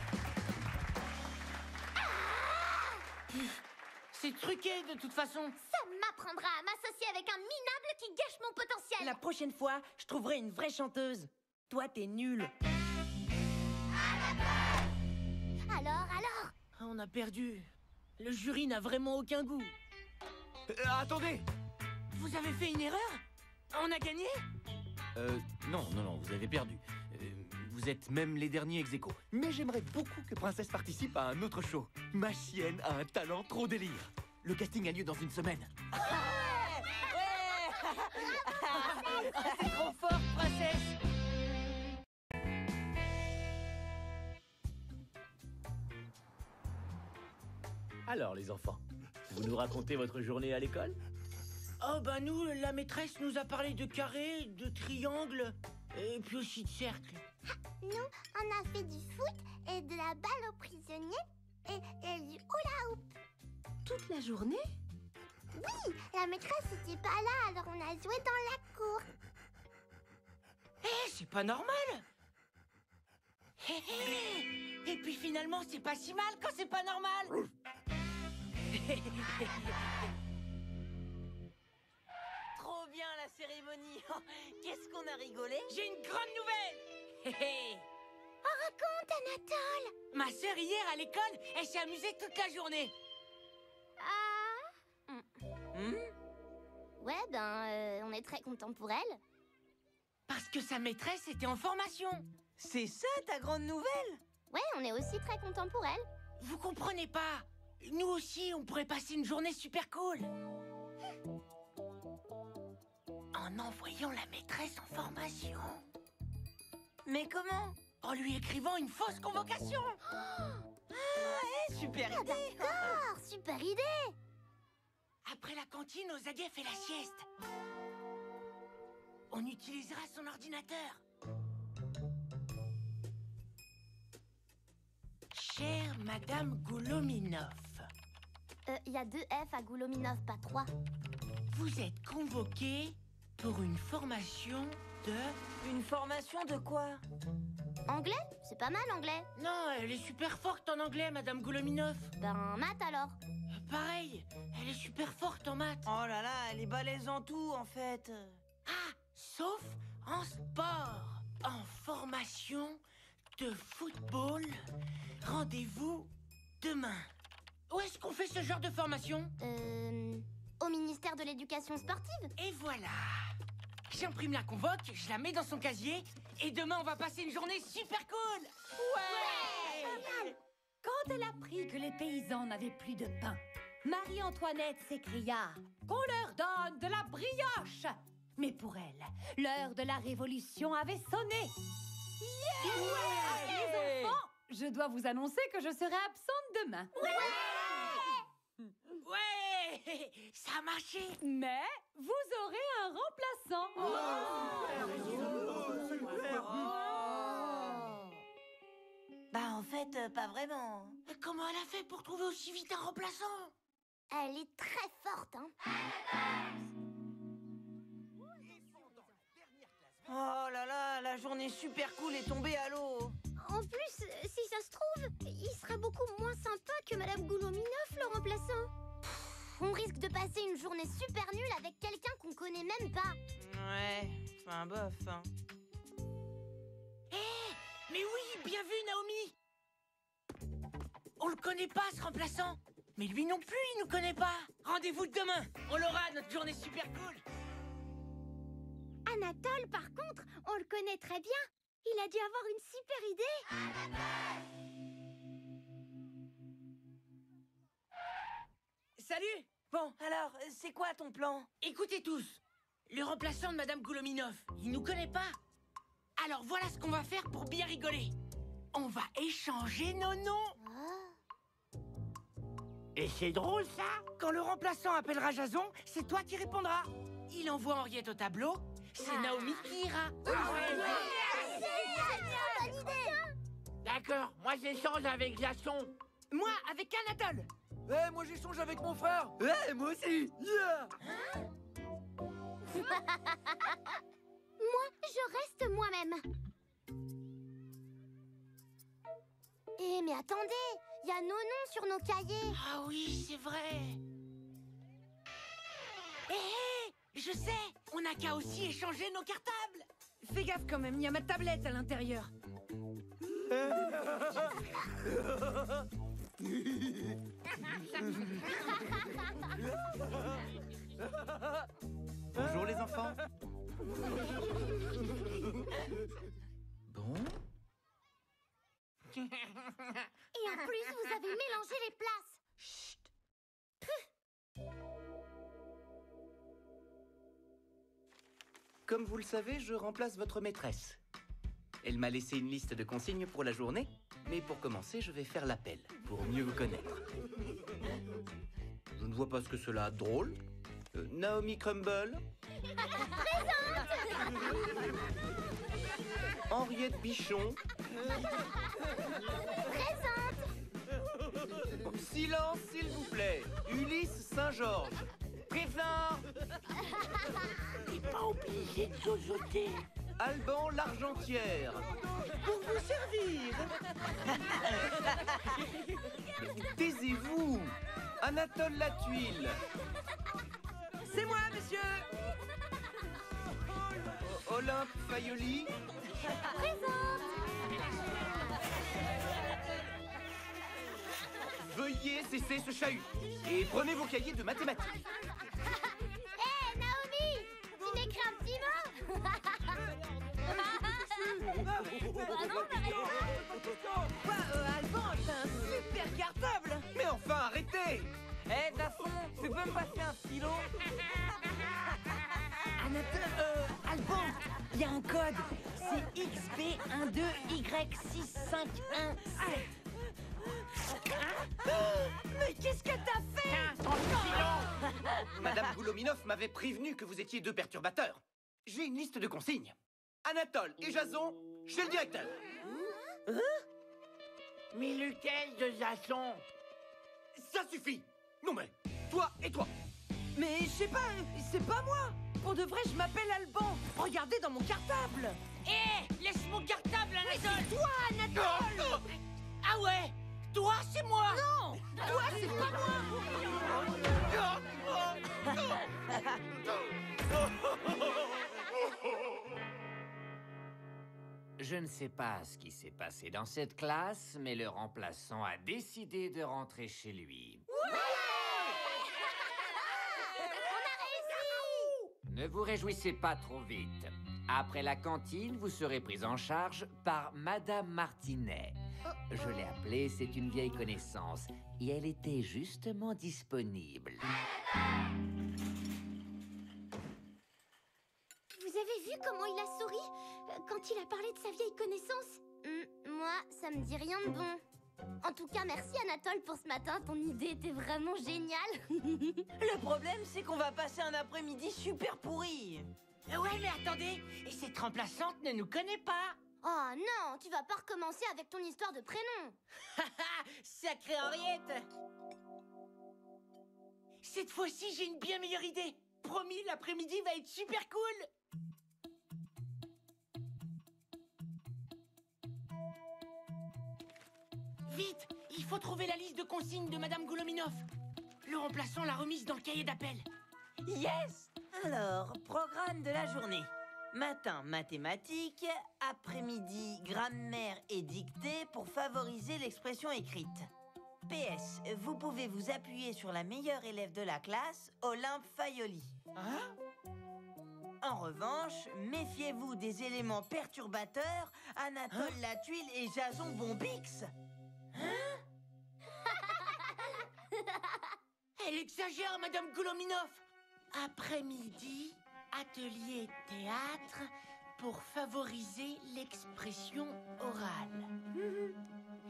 C'est truqué de toute façon. Ça m'apprendra à m'associer avec un minable qui gâche mon potentiel. La prochaine fois, je trouverai une vraie chanteuse. Toi, t'es nul. Alors Ah, on a perdu. Le jury n'a vraiment aucun goût. Attendez! Vous avez fait une erreur? On a gagné? Non, vous avez perdu. Vous êtes même les derniers ex-aequo. Mais j'aimerais beaucoup que Princesse participe à un autre show. Ma chienne a un talent trop délire. Le casting a lieu dans une semaine. C'est trop fort, princesse. Alors, les enfants, vous nous racontez votre journée à l'école? Oh bah nous, la maîtresse nous a parlé de carré, de triangle, et puis aussi de cercle. Nous, on a fait du foot et de la balle aux prisonniers et du hula hoop. toute la journée? Oui, la maîtresse n'était pas là, alors on a joué dans la cour. Eh, c'est pas normal. Et puis finalement, c'est pas si mal quand c'est pas normal. Trop bien la cérémonie. Qu'est-ce qu'on a rigolé. J'ai une grande nouvelle. Oh, raconte, Anatole. Ma sœur, hier, à l'école, elle s'est amusée toute la journée. Ah. Ouais, ben, on est très contents pour elle. Parce que sa maîtresse était en formation. C'est ça ta grande nouvelle? Ouais, on est aussi très contents pour elle. Vous comprenez pas? Nous aussi, on pourrait passer une journée super cool. En envoyant la maîtresse en formation. Mais comment? En lui écrivant une fausse convocation. Super idée. D'accord, super idée. Après la cantine, Osagie fait la sieste. on utilisera son ordinateur. Chère Madame Goulominov, Il y a 2 F à Goulominov, pas 3. vous êtes convoquée pour une formation de... Une formation de quoi? Anglais? C'est pas mal, anglais. Non, elle est super forte en anglais, Madame Goulominov. Ben, maths alors. Pareil, elle est super forte en maths. Oh là là, elle est balèze en tout, en fait. Ah, sauf en sport. En formation de football. Rendez-vous demain. Où est-ce qu'on fait ce genre de formation? Au ministère de l'Éducation sportive. Et voilà. J'imprime la convoque, je la mets dans son casier, et demain on va passer une journée super cool. Ouais! Quand elle apprit que les paysans n'avaient plus de pain, Marie-Antoinette s'écria qu'on leur donne de la brioche. Mais pour elle, l'heure de la révolution avait sonné. Les enfants, je dois vous annoncer que je serai absente demain. Ouais! Ça a marché! Mais vous aurez un remplaçant. Bah en fait, pas vraiment. Comment elle a fait pour trouver aussi vite un remplaçant? Elle est très forte, hein. Oh là là, la journée super cool est tombée à l'eau. En plus, si ça se trouve, il sera beaucoup moins sympa que Madame Goulominov, le remplaçant. On risque de passer une journée super nulle avec quelqu'un qu'on connaît même pas. Ouais, enfin bof, hein. Mais oui, bien vu, Naomi! On le connaît pas, ce remplaçant. Mais lui non plus, il nous connaît pas. Rendez-vous demain. On l'aura, notre journée super cool. Anatole, par contre, on le connaît très bien. Il a dû avoir une super idée. Salut! Bon, alors, c'est quoi ton plan? Écoutez tous. Le remplaçant de Madame Goulominov, il nous connaît pas. Alors voilà ce qu'on va faire pour bien rigoler. On va échanger nos noms. Et c'est drôle, ça. Quand le remplaçant appellera Jason, c'est toi qui répondras. Il envoie Henriette au tableau, c'est Naomi qui ira. D'accord, moi j'échange avec Jason. Moi avec Anatole. Moi j'échange avec mon frère. Moi aussi. Yeah. Moi, je reste moi-même. Mais attendez, il y a nos noms sur nos cahiers. Ah oui, c'est vrai. Je sais, on n'a qu'à aussi échanger nos cartables. Fais gaffe quand même, il y a ma tablette à l'intérieur. Bonjour les enfants. Bon. Et en plus, vous avez mélangé les places. Chut. Comme vous le savez, je remplace votre maîtresse. Elle m'a laissé une liste de consignes pour la journée, mais pour commencer, je vais faire l'appel, pour mieux vous connaître. Je ne vois pas ce que cela a de drôle. Naomi Crumble. Henriette Bichon. Silence, s'il vous plaît. Ulysse Saint-Georges. Présent. T'es pas obligé de zozoter. Alban Largentière. Pour vous servir. Taisez-vous. Anatole Latuile. C'est moi, monsieur. Olympe Fayoli. Veuillez cesser ce chahut et prenez vos cahiers de mathématiques. Hé, Naomi, tu m'écris un petit mot. Alban, t'as un super cartable. Mais enfin, arrêtez. Dafon, tu peux me passer un stylo? Alban, il y a un code. C'est XB12Y651. Mais qu'est-ce que t'as fait? Madame Goulominov m'avait prévenu que vous étiez deux perturbateurs. j'ai une liste de consignes. Anatole et Jason, chez le directeur. Mais lequel de Jason? Ça suffit. Non mais, toi et toi. Mais je sais pas, c'est pas moi. Pour de vrai, je m'appelle Alban. Regardez dans mon cartable. Hé, laisse mon cartable, Anatole. C'est toi, Anatole. Ah ouais? Toi, c'est moi. Non, toi, c'est pas moi. Je ne sais pas ce qui s'est passé dans cette classe, mais le remplaçant a décidé de rentrer chez lui. Ne vous réjouissez pas trop vite. Après la cantine, vous serez prise en charge par Madame Martinet. Je l'ai appelée, c'est une vieille connaissance, et elle était justement disponible. Vous avez vu comment il a souri quand il a parlé de sa vieille connaissance? Moi, ça me dit rien de bon. En tout cas, merci Anatole pour ce matin. Ton idée était vraiment géniale. Le problème, c'est qu'on va passer un après-midi super pourri. Ouais, mais attendez, et cette remplaçante ne nous connaît pas. Oh non, tu vas pas recommencer avec ton histoire de prénom. Sacrée Henriette. Cette fois-ci, j'ai une bien meilleure idée. Promis, l'après-midi va être super cool. Vite, il faut trouver la liste de consignes de Madame Goulominoff. Le remplaçant l'a remise dans le cahier d'appel. Yes! Alors, programme de la journée. Matin, mathématiques. Après-midi, grammaire et dictée pour favoriser l'expression écrite. PS, vous pouvez vous appuyer sur la meilleure élève de la classe, Olympe Fayoli. Hein? En revanche, méfiez-vous des éléments perturbateurs, Anatole Latuile et Jason Bombix. Elle exagère, Madame Goulominoff. Après-midi, atelier théâtre pour favoriser l'expression orale.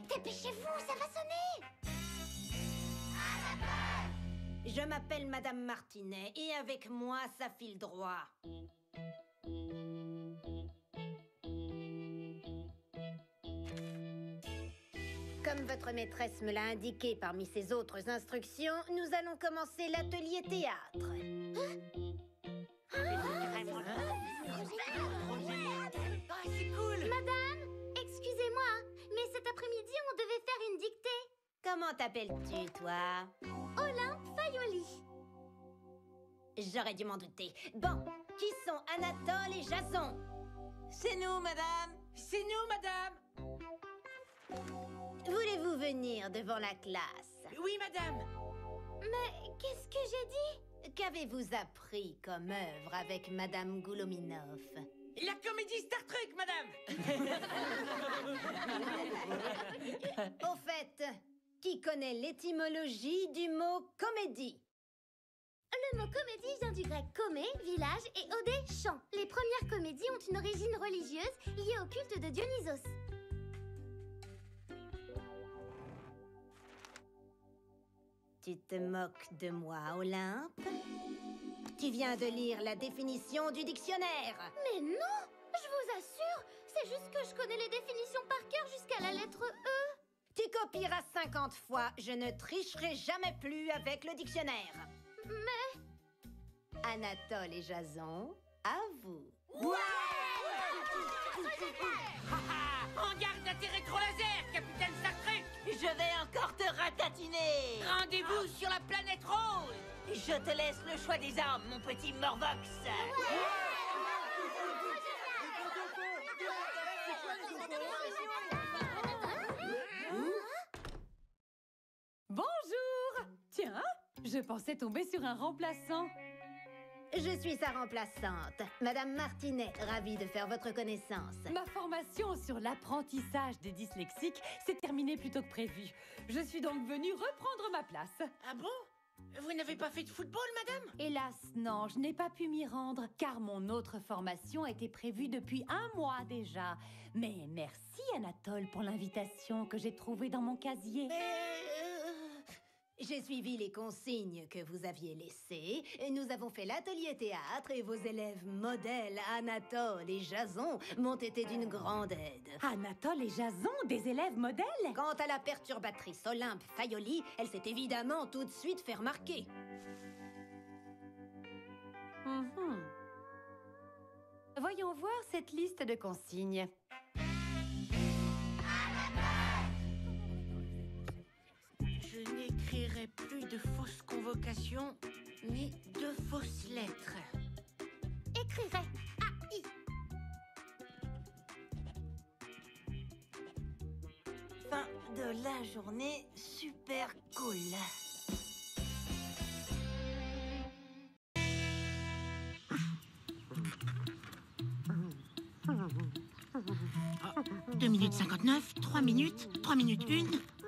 Dépêchez-vous, ça va sonner. Je m'appelle Madame Martinet et avec moi, ça file droit. Comme votre maîtresse me l'a indiqué parmi ses autres instructions, nous allons commencer l'atelier théâtre. Ah, c'est cool. Madame, excusez-moi, mais cet après-midi, on devait faire une dictée. Comment t'appelles-tu, toi? Olympe Fayoli. J'aurais dû m'en douter. Bon, qui sont Anatole et Jason? C'est nous, madame. C'est nous, madame. Voulez-vous venir devant la classe? Oui, madame. Mais qu'est-ce que j'ai dit? Qu'avez-vous appris comme œuvre avec Madame Goulominoff? La comédie Star Trek, madame. Au fait, qui connaît l'étymologie du mot comédie? Le mot comédie vient du grec comé, village, et odé, chant. Les premières comédies ont une origine religieuse liée au culte de Dionysos. Tu te moques de moi, Olympe? Tu viens de lire la définition du dictionnaire. Mais non! Je vous assure, c'est juste que je connais les définitions par cœur jusqu'à la lettre E. Tu copieras 50 fois. Je ne tricherai jamais plus avec le dictionnaire. Mais... Anatole et Jason, à vous. En garde à tes rétro-lasers, capitaine Star Trek. Je vais encore te ratatiner. Rendez-vous sur la planète rose. Je te laisse le choix des armes, mon petit Morvox. Bonjour! Tiens, je pensais tomber sur un remplaçant. Je suis sa remplaçante, Madame Martinet, ravie de faire votre connaissance. Ma formation sur l'apprentissage des dyslexiques s'est terminée plus tôt que prévu. Je suis donc venue reprendre ma place. Ah bon? Vous n'avez pas fait de football, madame? Hélas, non, je n'ai pas pu m'y rendre, car mon autre formation était prévue depuis 1 mois déjà. Mais merci, Anatole, pour l'invitation que j'ai trouvée dans mon casier. J'ai suivi les consignes que vous aviez laissées. Et nous avons fait l'atelier théâtre et vos élèves modèles, Anatole et Jason, m'ont été d'une grande aide. Anatole et Jason, des élèves modèles? Quant à la perturbatrice Olympe Fayoli, elle s'est évidemment tout de suite fait remarquer. Voyons voir cette liste de consignes. Je n'écrirai plus de fausses convocations ni de fausses lettres. Écrirai AI. Fin de la journée super cool. Ah, 2 minutes 59, 3 minutes, 3 minutes 1,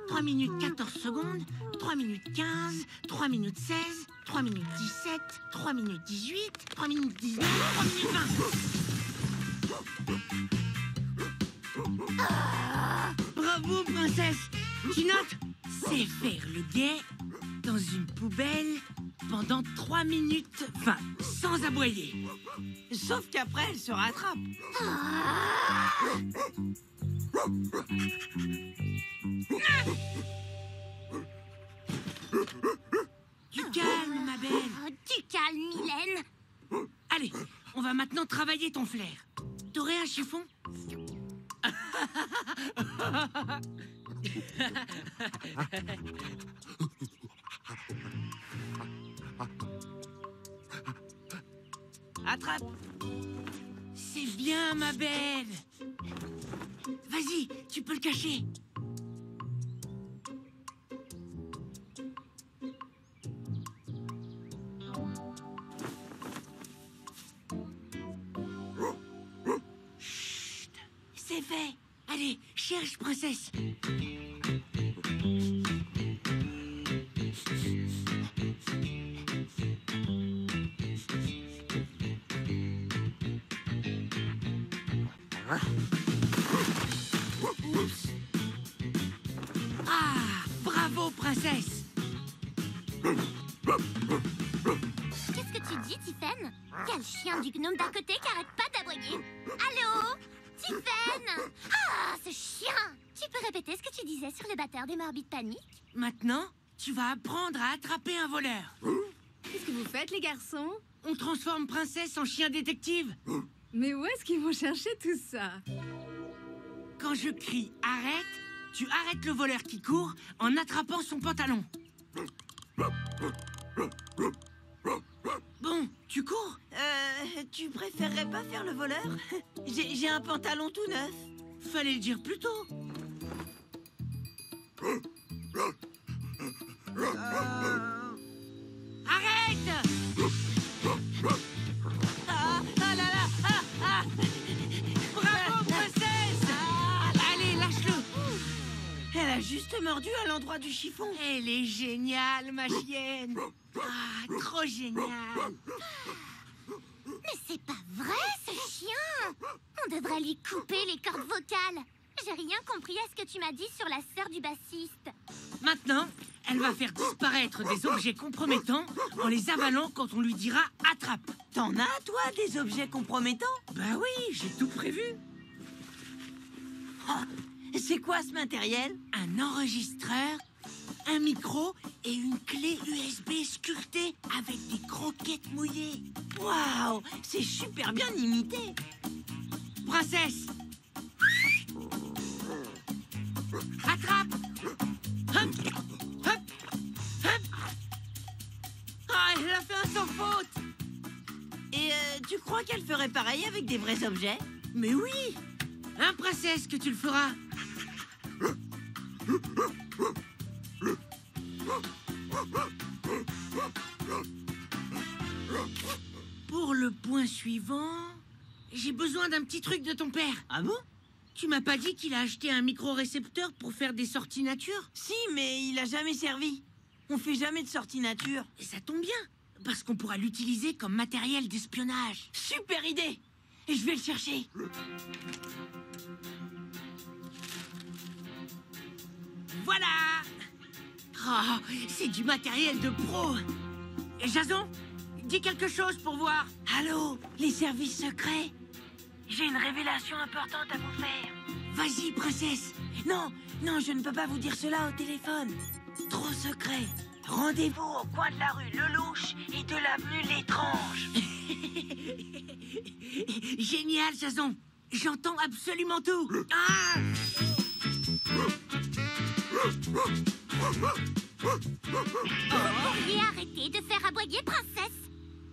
3 minutes 14 secondes, 3 minutes 15, 3 minutes 16, 3 minutes 17, 3 minutes 18, 3 minutes 19, 3 minutes 20. Ah, bravo, princesse. Tu notes? C'est faire le guet dans une poubelle pendant 3 minutes 20, sans aboyer. Sauf qu'après, elle se rattrape. Du calme, ma belle. Du calme, Mylène. Allez, on va maintenant travailler ton flair. T'aurais un chiffon? Attrape. C'est bien, ma belle. Vas-y, tu peux le cacher. Chut, c'est fait. Allez, cherche, princesse. Oups. Ah, bravo, princesse. Qu'est-ce que tu dis, Tiphaine? Quel chien du gnome d'à côté qui arrête pas d'aboyer. Allô? Tiphaine? Ah, ce chien! Tu peux répéter ce que tu disais sur le batteur des Morbides Paniques? Maintenant, tu vas apprendre à attraper un voleur. Qu'est-ce que vous faites, les garçons? On transforme princesse en chien détective. Mais où est-ce qu'ils vont chercher tout ça? Quand je crie « Arrête », tu arrêtes le voleur qui court en attrapant son pantalon. Bon, tu cours? Tu préférerais pas faire le voleur? J'ai un pantalon tout neuf. Fallait le dire plus tôt. Arrête! Ah là là! Ah, ah. Bravo, princesse! Allez, lâche-le! Elle a juste mordu à l'endroit du chiffon. Elle est géniale, ma chienne! Ah, trop géniale! Mais c'est pas vrai, ce chien! On devrait lui couper les cordes vocales. J'ai rien compris à ce que tu m'as dit sur la sœur du bassiste. Maintenant, elle va faire disparaître des objets compromettants en les avalant quand on lui dira « Attrape ». T'en as, toi, des objets compromettants? Bah oui, j'ai tout prévu. Oh, c'est quoi ce matériel? Un enregistreur, un micro et une clé USB sculptée avec des croquettes mouillées. Waouh, c'est super bien imité. Princesse! Attrape! Hop! Hop! Hop! Ah, elle a fait un sans faute! Et tu crois qu'elle ferait pareil avec des vrais objets? Mais oui! Hein, princesse, que tu le feras? Pour le point suivant, j'ai besoin d'un petit truc de ton père. Ah bon? Tu m'as pas dit qu'il a acheté un micro-récepteur pour faire des sorties nature? Si, mais il a jamais servi. On fait jamais de sortie nature. Et ça tombe bien, parce qu'on pourra l'utiliser comme matériel d'espionnage. Super idée! Et je vais le chercher. Voilà! Oh, c'est du matériel de pro. Jason, dis quelque chose pour voir. Allô, les services secrets? J'ai une révélation importante à vous faire. Vas-y, princesse. Non, je ne peux pas vous dire cela au téléphone. Trop secret. Rendez-vous au coin de la rue Lelouch et de l'avenue L'Étrange. Génial, Jason. J'entends absolument tout. Ah! Vous pourriez arrêter de faire aboyer Princesse.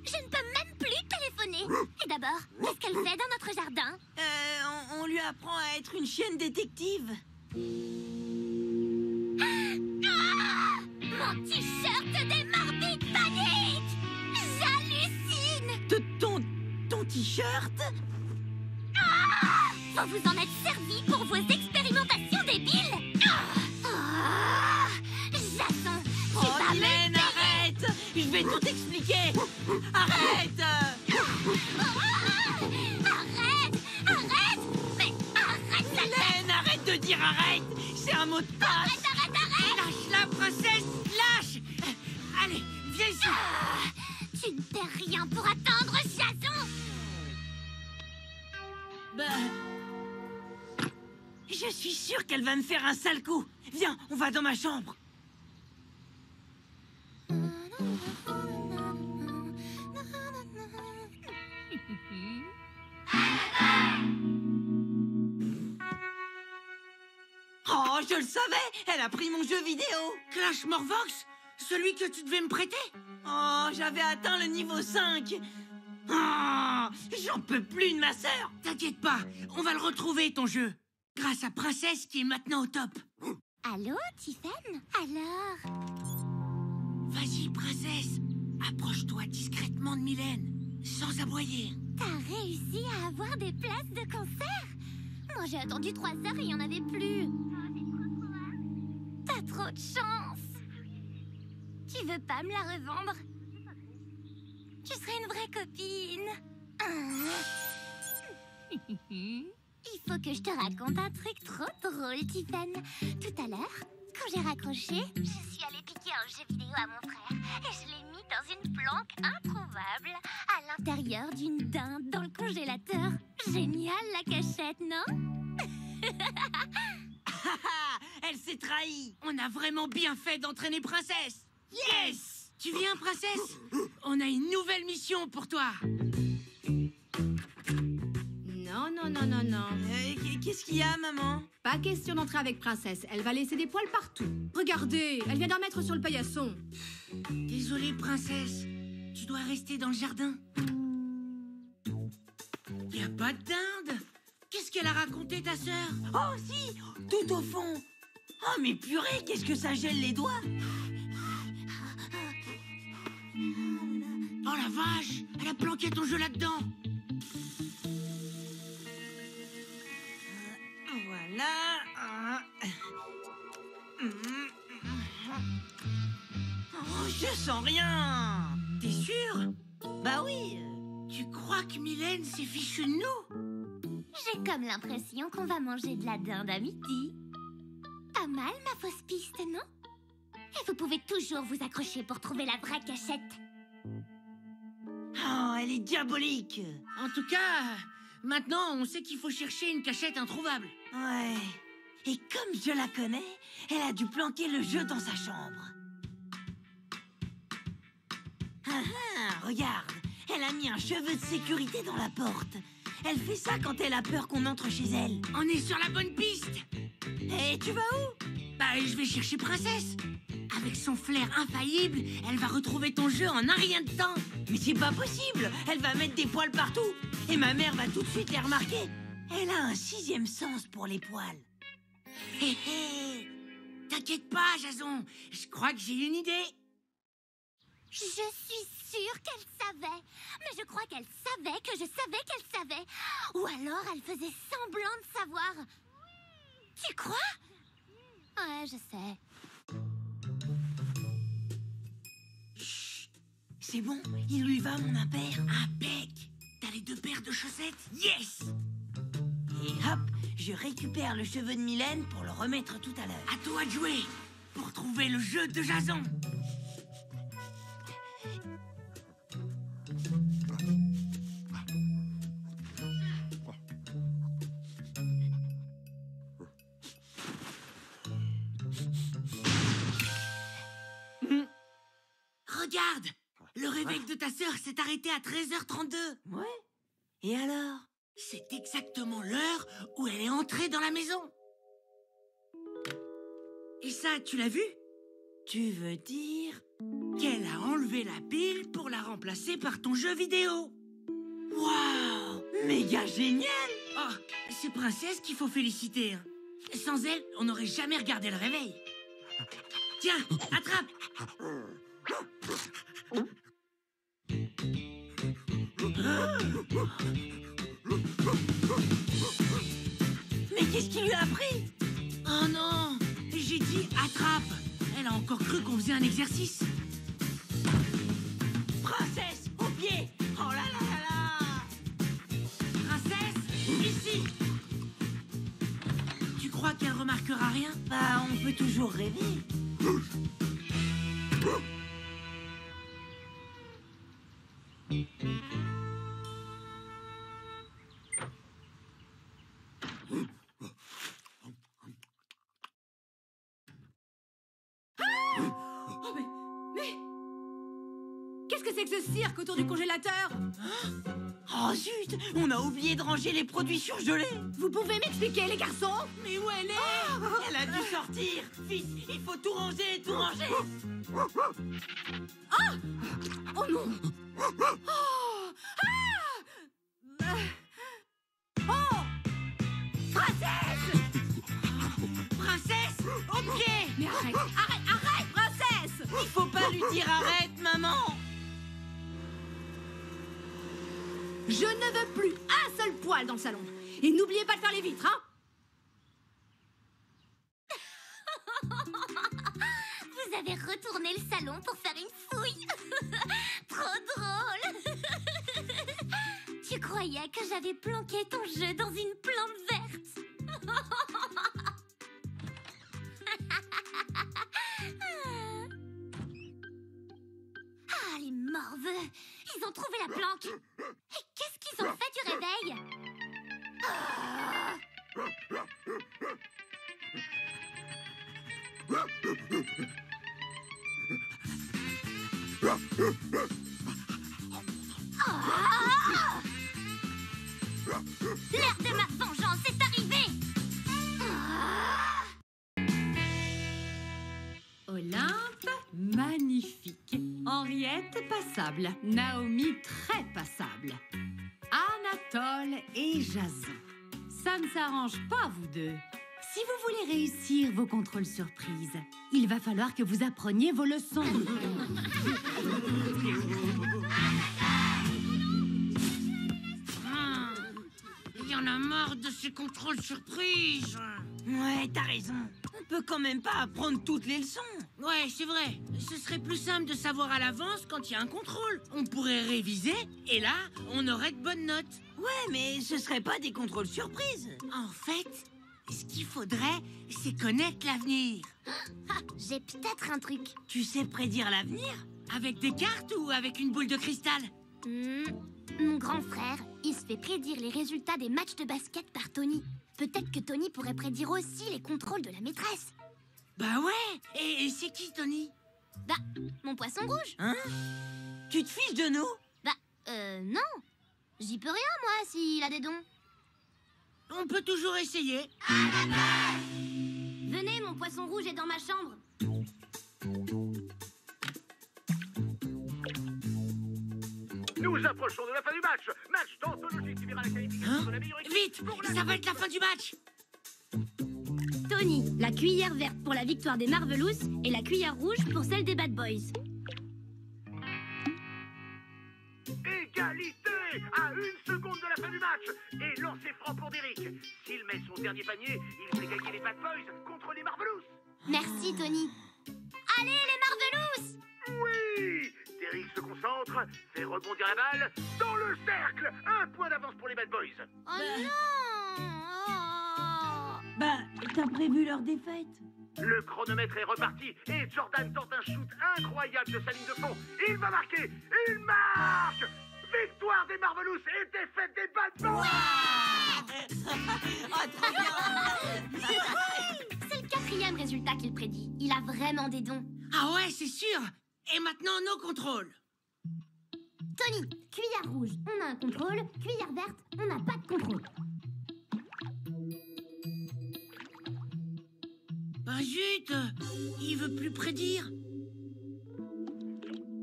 Je ne peux même plus téléphoner. Et d'abord, qu'est-ce qu'elle fait dans notre jardin? On lui apprend à être une chienne détective. Ah! Mon t-shirt des Morbid Panic! J'hallucine! Ton t-shirt? Ah! Vous vous en êtes servi pour vos expérimentations débiles! Ah! Jason, tu vas Mylène, arrête! Je vais tout expliquer! Arrête! Arrête! Mais arrête! Mylène, arrête de dire arrête! C'est un mot de passe! Arrête! Lâche la princesse! Lâche! Allez, viens ici! Tu ne perds rien pour attendre, Jason! Je suis sûre qu'elle va me faire un sale coup. Viens, on va dans ma chambre. Oh, je le savais! Elle a pris mon jeu vidéo! Clash Morvox? Celui que tu devais me prêter? Oh, j'avais atteint le niveau 5! Oh, j'en peux plus de ma sœur! T'inquiète pas, on va le retrouver, ton jeu. Grâce à Princesse qui est maintenant au top. Allô, Tiffen? Alors? Vas-y, Princesse. Approche-toi discrètement de Mylène, sans aboyer. T'as réussi à avoir des places de concert? Moi, j'ai attendu 3 heures et il n'y en avait plus. T'as trop de chance. Tu veux pas me la revendre? Tu serais une vraie copine. Il faut que je te raconte un truc trop drôle, Tiffen. Tout à l'heure, quand j'ai raccroché, je suis allée piquer un jeu vidéo à mon frère et je l'ai mis dans une planque introuvable à l'intérieur d'une dinde dans le congélateur. Génial, la cachette, non? Elle s'est trahie! On a vraiment bien fait d'entraîner Princesse. Yes! Tu viens, Princesse? On a une nouvelle mission pour toi. Non. Qu'est-ce qu'il y a, maman? Pas question d'entrer avec Princesse. Elle va laisser des poils partout. Regardez, elle vient d'en mettre sur le paillasson. Désolée, Princesse. Tu dois rester dans le jardin. Y a pas de dinde? Qu'est-ce qu'elle a raconté, ta sœur? Oh, si! Tout au fond! Oh, mais purée, qu'est-ce que ça gèle les doigts! Oh la vache! Elle a planqué ton jeu là-dedans! Voilà. Oh, je sens rien. T'es sûr? Bah oui. Tu crois que Mylène s'est fichue de nous? J'ai comme l'impression qu'on va manger de la dinde à midi. Pas mal, ma fausse piste, non? Et vous pouvez toujours vous accrocher pour trouver la vraie cachette. Oh, elle est diabolique. En tout cas, maintenant, on sait qu'il faut chercher une cachette introuvable. Ouais. Et comme je la connais, elle a dû planquer le jeu dans sa chambre. Regarde, elle a mis un cheveu de sécurité dans la porte. Elle fait ça quand elle a peur qu'on entre chez elle. On est sur la bonne piste. Et tu vas où? Bah, je vais chercher Princesse. Avec son flair infaillible, elle va retrouver ton jeu en un rien de temps. Mais c'est pas possible. Elle va mettre des poils partout. Et ma mère va tout de suite les remarquer. Elle a un 6e sens pour les poils. Hé hé. T'inquiète pas, Jason. Je crois que j'ai une idée. Je suis sûre qu'elle savait. Mais je crois qu'elle savait que je savais qu'elle savait. Ou alors elle faisait semblant de savoir. Tu crois? Ouais, je sais. Chut. C'est bon, il lui va mon impair. Impec. T'as les 2 paires de chaussettes? Yes! Et hop, je récupère le cheveu de Mylène pour le remettre tout à l'heure. À toi de jouer. pour trouver le jeu de Jason. Regarde! Le réveil de ta sœur s'est arrêté à 13h32. Ouais. Et alors? C'est exactement l'heure où elle est entrée dans la maison. Et ça, tu l'as vu? Tu veux dire? Qu'elle a enlevé la pile pour la remplacer par ton jeu vidéo. Waouh! Méga génial! Oh, c'est Princesse qu'il faut féliciter. Hein. Sans elle, on n'aurait jamais regardé le réveil. Tiens, attrape! Mais qu'est-ce qu'il lui a appris? Oh non! J'ai dit attrape! Elle a encore cru qu'on faisait un exercice. Princesse, au pied! Oh là là là là! Princesse, ici! Tu crois qu'elle remarquera rien? Bah, on peut toujours rêver. Qu'est-ce que c'est que ce cirque autour du congélateur? Oh zut! On a oublié de ranger les produits surgelés! Vous pouvez m'expliquer, les garçons? Mais où elle est? Elle a dû sortir! Vite, il faut tout ranger, tout ranger! Ah! Oh non! Oh! Ah! Oh! Princesse! Princesse, au pied! Mais arrête! Arrête! Arrête, princesse! Il faut pas lui dire arrête, maman! Je ne veux plus un seul poil dans le salon. Et n'oubliez pas de faire les vitres, hein? Vous avez retourné le salon pour faire une fouille. Trop drôle. Tu croyais que j'avais planqué ton jeu dans une plante verte? Ah, les morveux! Ils ont trouvé la planque! Et qu'est-ce qu'ils ont fait du réveil? Ah! Ah! L'heure de ma vengeance est arrivée! Ah! Olympe, magnifique. Henriette, passable. Naomi, très passable. Anatole et Jason. Ça ne s'arrange pas, vous deux. Si vous voulez réussir vos contrôles surprises, il va falloir que vous appreniez vos leçons. Il y en a marre de ces contrôles surprises. Ouais, t'as raison. On peut quand même pas apprendre toutes les leçons. Ouais, c'est vrai. Ce serait plus simple de savoir à l'avance quand il y a un contrôle. On pourrait réviser, et là, on aurait de bonnes notes. Ouais, mais ce serait pas des contrôles surprises. En fait, ce qu'il faudrait, c'est connaître l'avenir. Ah, j'ai peut-être un truc. Tu sais prédire l'avenir? Avec des cartes ou avec une boule de cristal? Mon grand frère, il se fait prédire les résultats des matchs de basket par Tony. Peut-être que Tony pourrait prédire aussi les contrôles de la maîtresse. Bah ouais. Et c'est qui, Tony? Bah, mon poisson rouge. Hein? Tu te fiches de nous? Bah, non. J'y peux rien, moi, s'il a des dons. On peut toujours essayer. Venez, mon poisson rouge est dans ma chambre. Nous approchons de la fin du match. Match d'anthologie qui verra la qualification de la meilleure équipe. Vite, ça va être la fin du match. Tony, la cuillère verte pour la victoire des Marvelous et la cuillère rouge pour celle des Bad Boys. Égalité à 1 seconde de la fin du match. Et lancer franc pour Derrick. S'il met son dernier panier, il fait gagner les Bad Boys contre les Marvelous. Merci, Tony. Allez, les Marvelous! Oui! Derrick se concentre, fait rebondir la balle dans le cercle. 1 point d'avance pour les Bad Boys. Oh non! Bah, t'as prévu leur défaite? Le chronomètre est reparti et Jordan tente un shoot incroyable de sa ligne de fond. Il va marquer. Il marque. Victoire des Marvelous et défaite des Bad Boys. C'est le 4e résultat qu'il prédit. Il a vraiment des dons. Ah ouais, c'est sûr. Et maintenant, nos contrôles. Tony, cuillère rouge, on a un contrôle. Cuillère verte, on n'a pas de contrôle. Bah zut, il veut plus prédire.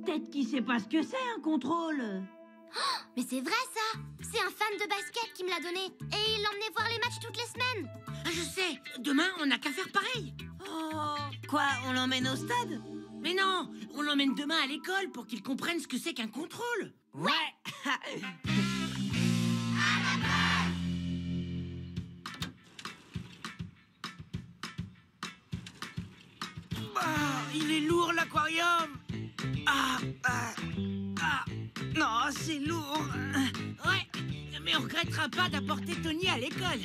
Peut-être qu'il sait pas ce que c'est, un contrôle. Oh, mais c'est vrai ça. C'est un fan de basket qui me l'a donné. Et il l'emmenait voir les matchs toutes les semaines. Ah, je sais, demain, on n'a qu'à faire pareil. Oh, quoi, on l'emmène au stade? Mais non, on l'emmène demain à l'école pour qu'il comprenne ce que c'est qu'un contrôle. Ouais. Il est lourd, l'aquarium. Non, c'est lourd. Ouais, mais on regrettera pas d'apporter Tony à l'école.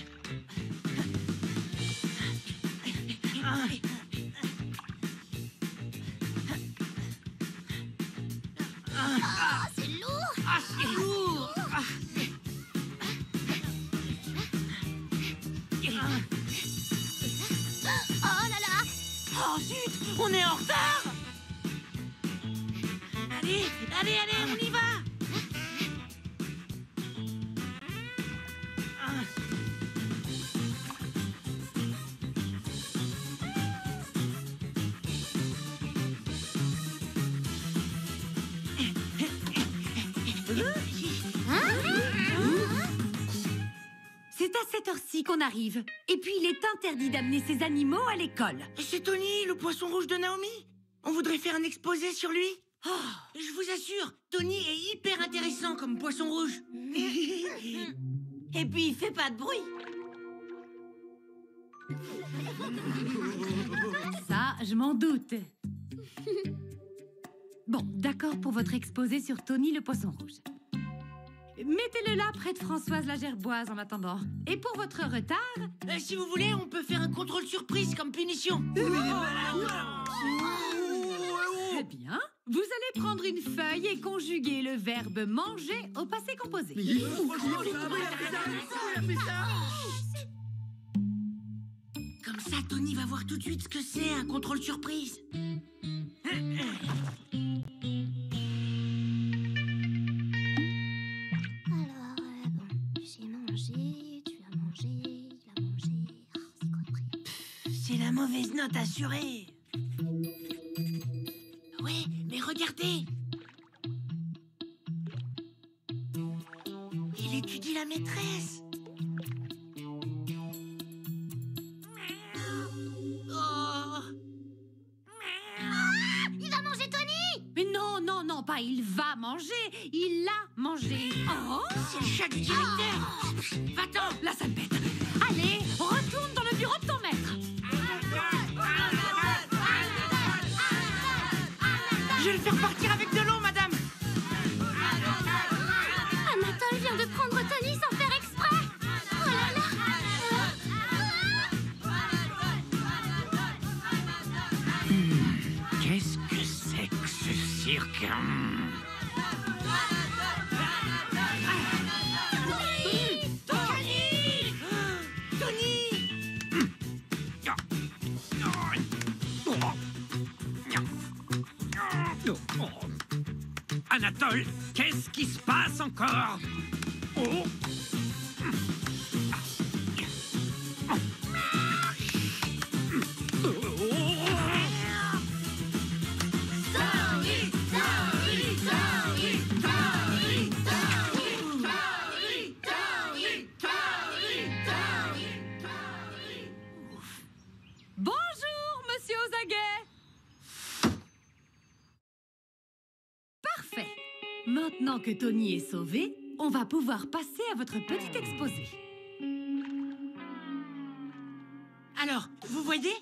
C'est lourd. C'est lourd. Oh là là. Oh zut, on est en retard. Allez, on y va. C'est à cette heure-ci qu'on arrive. Et puis, il est interdit d'amener ces animaux à l'école. C'est Tony, le poisson rouge de Naomi. On voudrait faire un exposé sur lui. Je vous assure, Tony est hyper intéressant comme poisson rouge. Et puis, il fait pas de bruit. Ça, je m'en doute. Bon, d'accord pour votre exposé sur Tony le poisson rouge. Mettez-le là près de Françoise la gerboise en attendant. Et pour votre retard... Si vous voulez, on peut faire un contrôle surprise comme punition. Très bien. Vous allez prendre une feuille et conjuguer le verbe manger au passé composé. Comme ça, Tony va voir tout de suite ce que c'est un contrôle surprise. Alors, bon, j'ai mangé, tu as mangé, il a mangé. Oh, c'est quoi après? C'est la mauvaise note assurée. Ouais, mais regardez. Il étudie la maîtresse. Il va manger Tony! Mais non, non, non, pas il va manger, il l'a mangé. Oh, c'est le chat du directeur. Va-t'en, la sale bête. Allez, retourne dans le bureau de ton maître. Je vais le faire partir avec de l'eau, madame. Anatole vient de prendre Tony sans faire exprès. Oh là là. Qu'est-ce que c'est que ce cirque? Anatole, qu'est-ce qui se passe encore? Oh! Bonjour, monsieur Ozaguet. Parfait. Maintenant que Tony est sauvé, on va pouvoir passer à votre petit exposé. Alors, vous voyez,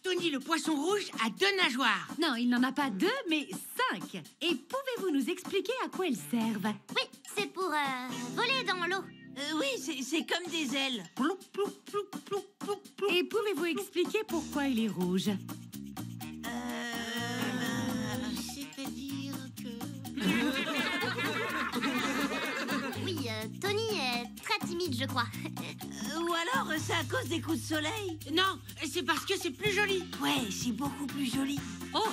Tony le poisson rouge a 2 nageoires. Non, il n'en a pas 2, mais 5. Et pouvez-vous nous expliquer à quoi ils servent? Oui, c'est pour voler dans l'eau. Oui, c'est comme des ailes. Et pouvez-vous expliquer pourquoi il est rouge? C'est-à-dire que... Oui, Tony est très timide, je crois. Ou alors, c'est à cause des coups de soleil. Non, c'est parce que c'est plus joli. Ouais, c'est beaucoup plus joli. Oh!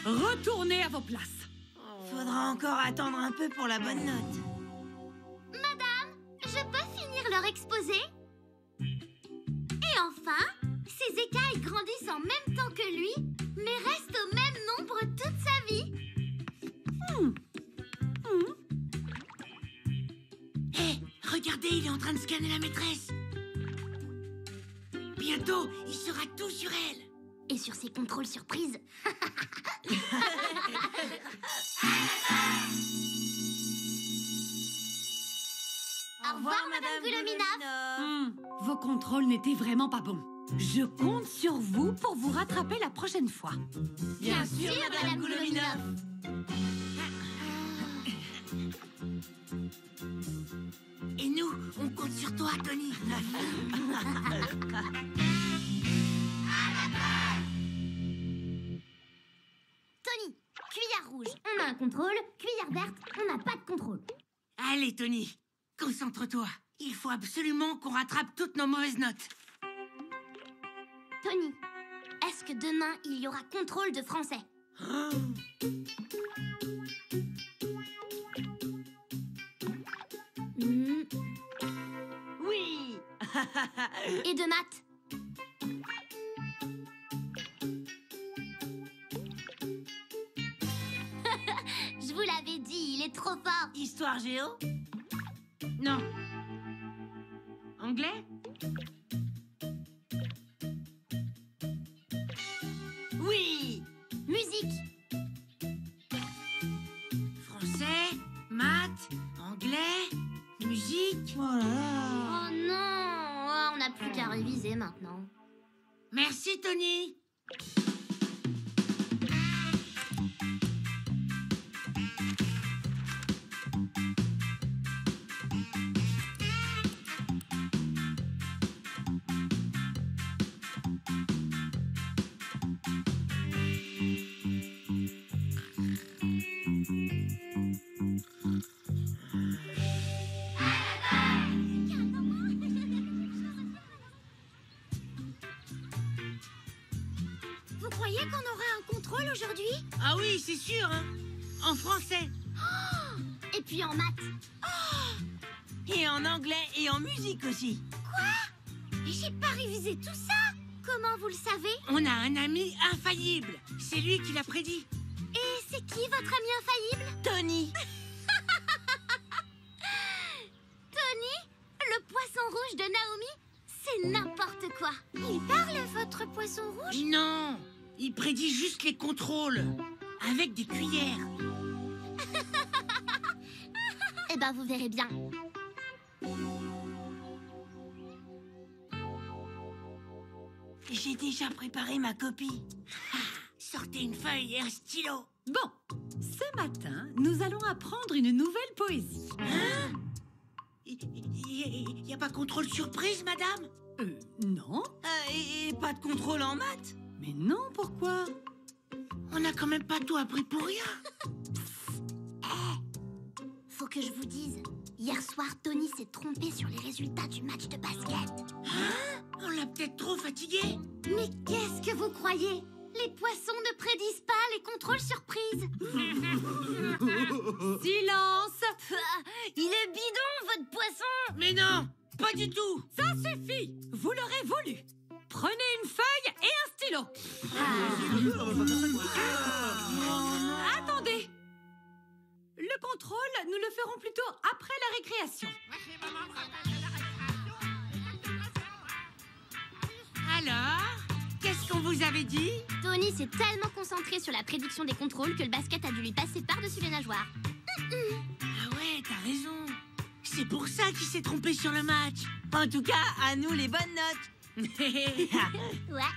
Retournez à vos places. Faudra encore attendre un peu pour la bonne note. Madame, je peux finir leur exposé? Et enfin, ces écailles grandissent en même temps que lui, mais restent au même nombre toute sa vie. Hé, regardez, il est en train de scanner la maîtresse. Bientôt, il saura tout sur elle. Et sur ses contrôles surprises. Au revoir, Madame Goulominov. Vos contrôles n'étaient vraiment pas bons. Je compte sur vous pour vous rattraper la prochaine fois. Bien sûr, Madame Goulominov. Et nous, on compte sur toi, Tony. Tony, cuillère rouge, on a un contrôle. Cuillère verte, on n'a pas de contrôle. Allez, Tony, concentre-toi. Il faut absolument qu'on rattrape toutes nos mauvaises notes. Tony, est-ce que demain, il y aura contrôle de français? Oui. Et de maths? Je vous l'avais dit, il est trop fort. Histoire géo? Non. Anglais? Oui. Musique? Français, maths, anglais, musique. Oh non, on n'a plus qu'à réviser maintenant. Merci, Tony. Vous croyez qu'on aurait un contrôle aujourd'hui? Ah oui, c'est sûr, hein. En français. Et puis en maths. Et en anglais et en musique aussi. Quoi? J'ai pas révisé tout ça. Comment vous le savez? On a un ami infaillible. C'est lui qui l'a prédit. Et c'est qui votre ami infaillible? Tony. Tony? Le poisson rouge de Naomi? C'est n'importe quoi. Il parle, votre poisson rouge? Non, il prédit juste les contrôles. Avec des cuillères. Eh ben, vous verrez bien. J'ai déjà préparé ma copie. Sortez une feuille et un stylo. Bon, ce matin, nous allons apprendre une nouvelle poésie. Hein? Il n'y a pas de contrôle surprise, madame? Non. Et pas de contrôle en maths? Mais non, pourquoi? On n'a quand même pas tout appris pour rien. Faut que je vous dise. Hier soir, Tony s'est trompé sur les résultats du match de basket. Hein? On l'a peut-être trop fatigué. Mais qu'est-ce que vous croyez? Les poissons ne prédisent pas les contrôles surprises. Silence! Il est bidon, votre poisson! Mais non, pas du tout. Ça suffit! Vous l'aurez voulu. Prenez une feuille et un stylo. Attendez. Le contrôle, nous le ferons plutôt après la récréation. Alors, qu'est-ce qu'on vous avait dit? Tony s'est tellement concentré sur la prédiction des contrôles que le basket a dû lui passer par-dessus les nageoires. Ah ouais, t'as raison. C'est pour ça qu'il s'est trompé sur le match. En tout cas, à nous les bonnes notes. Ouais.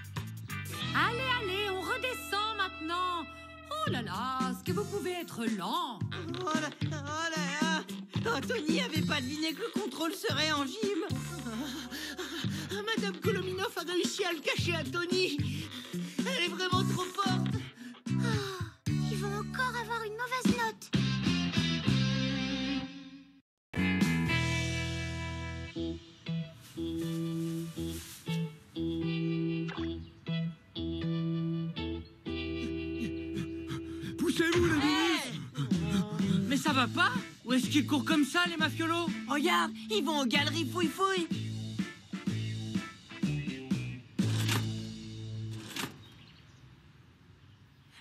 Allez, allez, on redescend maintenant. Oh là là, est-ce que vous pouvez être lent? Oh là là. Oh, Tony avait pas deviné que le contrôle serait en gym. Madame Kolominoff a réussi à le cacher à Tony. Elle est vraiment trop forte. Ils vont encore avoir une mauvaise note. Poussez-vous, les ministres! Mais ça va pas? Ou est-ce qu'ils courent comme ça, les mafiolos? Regarde, ils vont aux galeries fouille-fouille.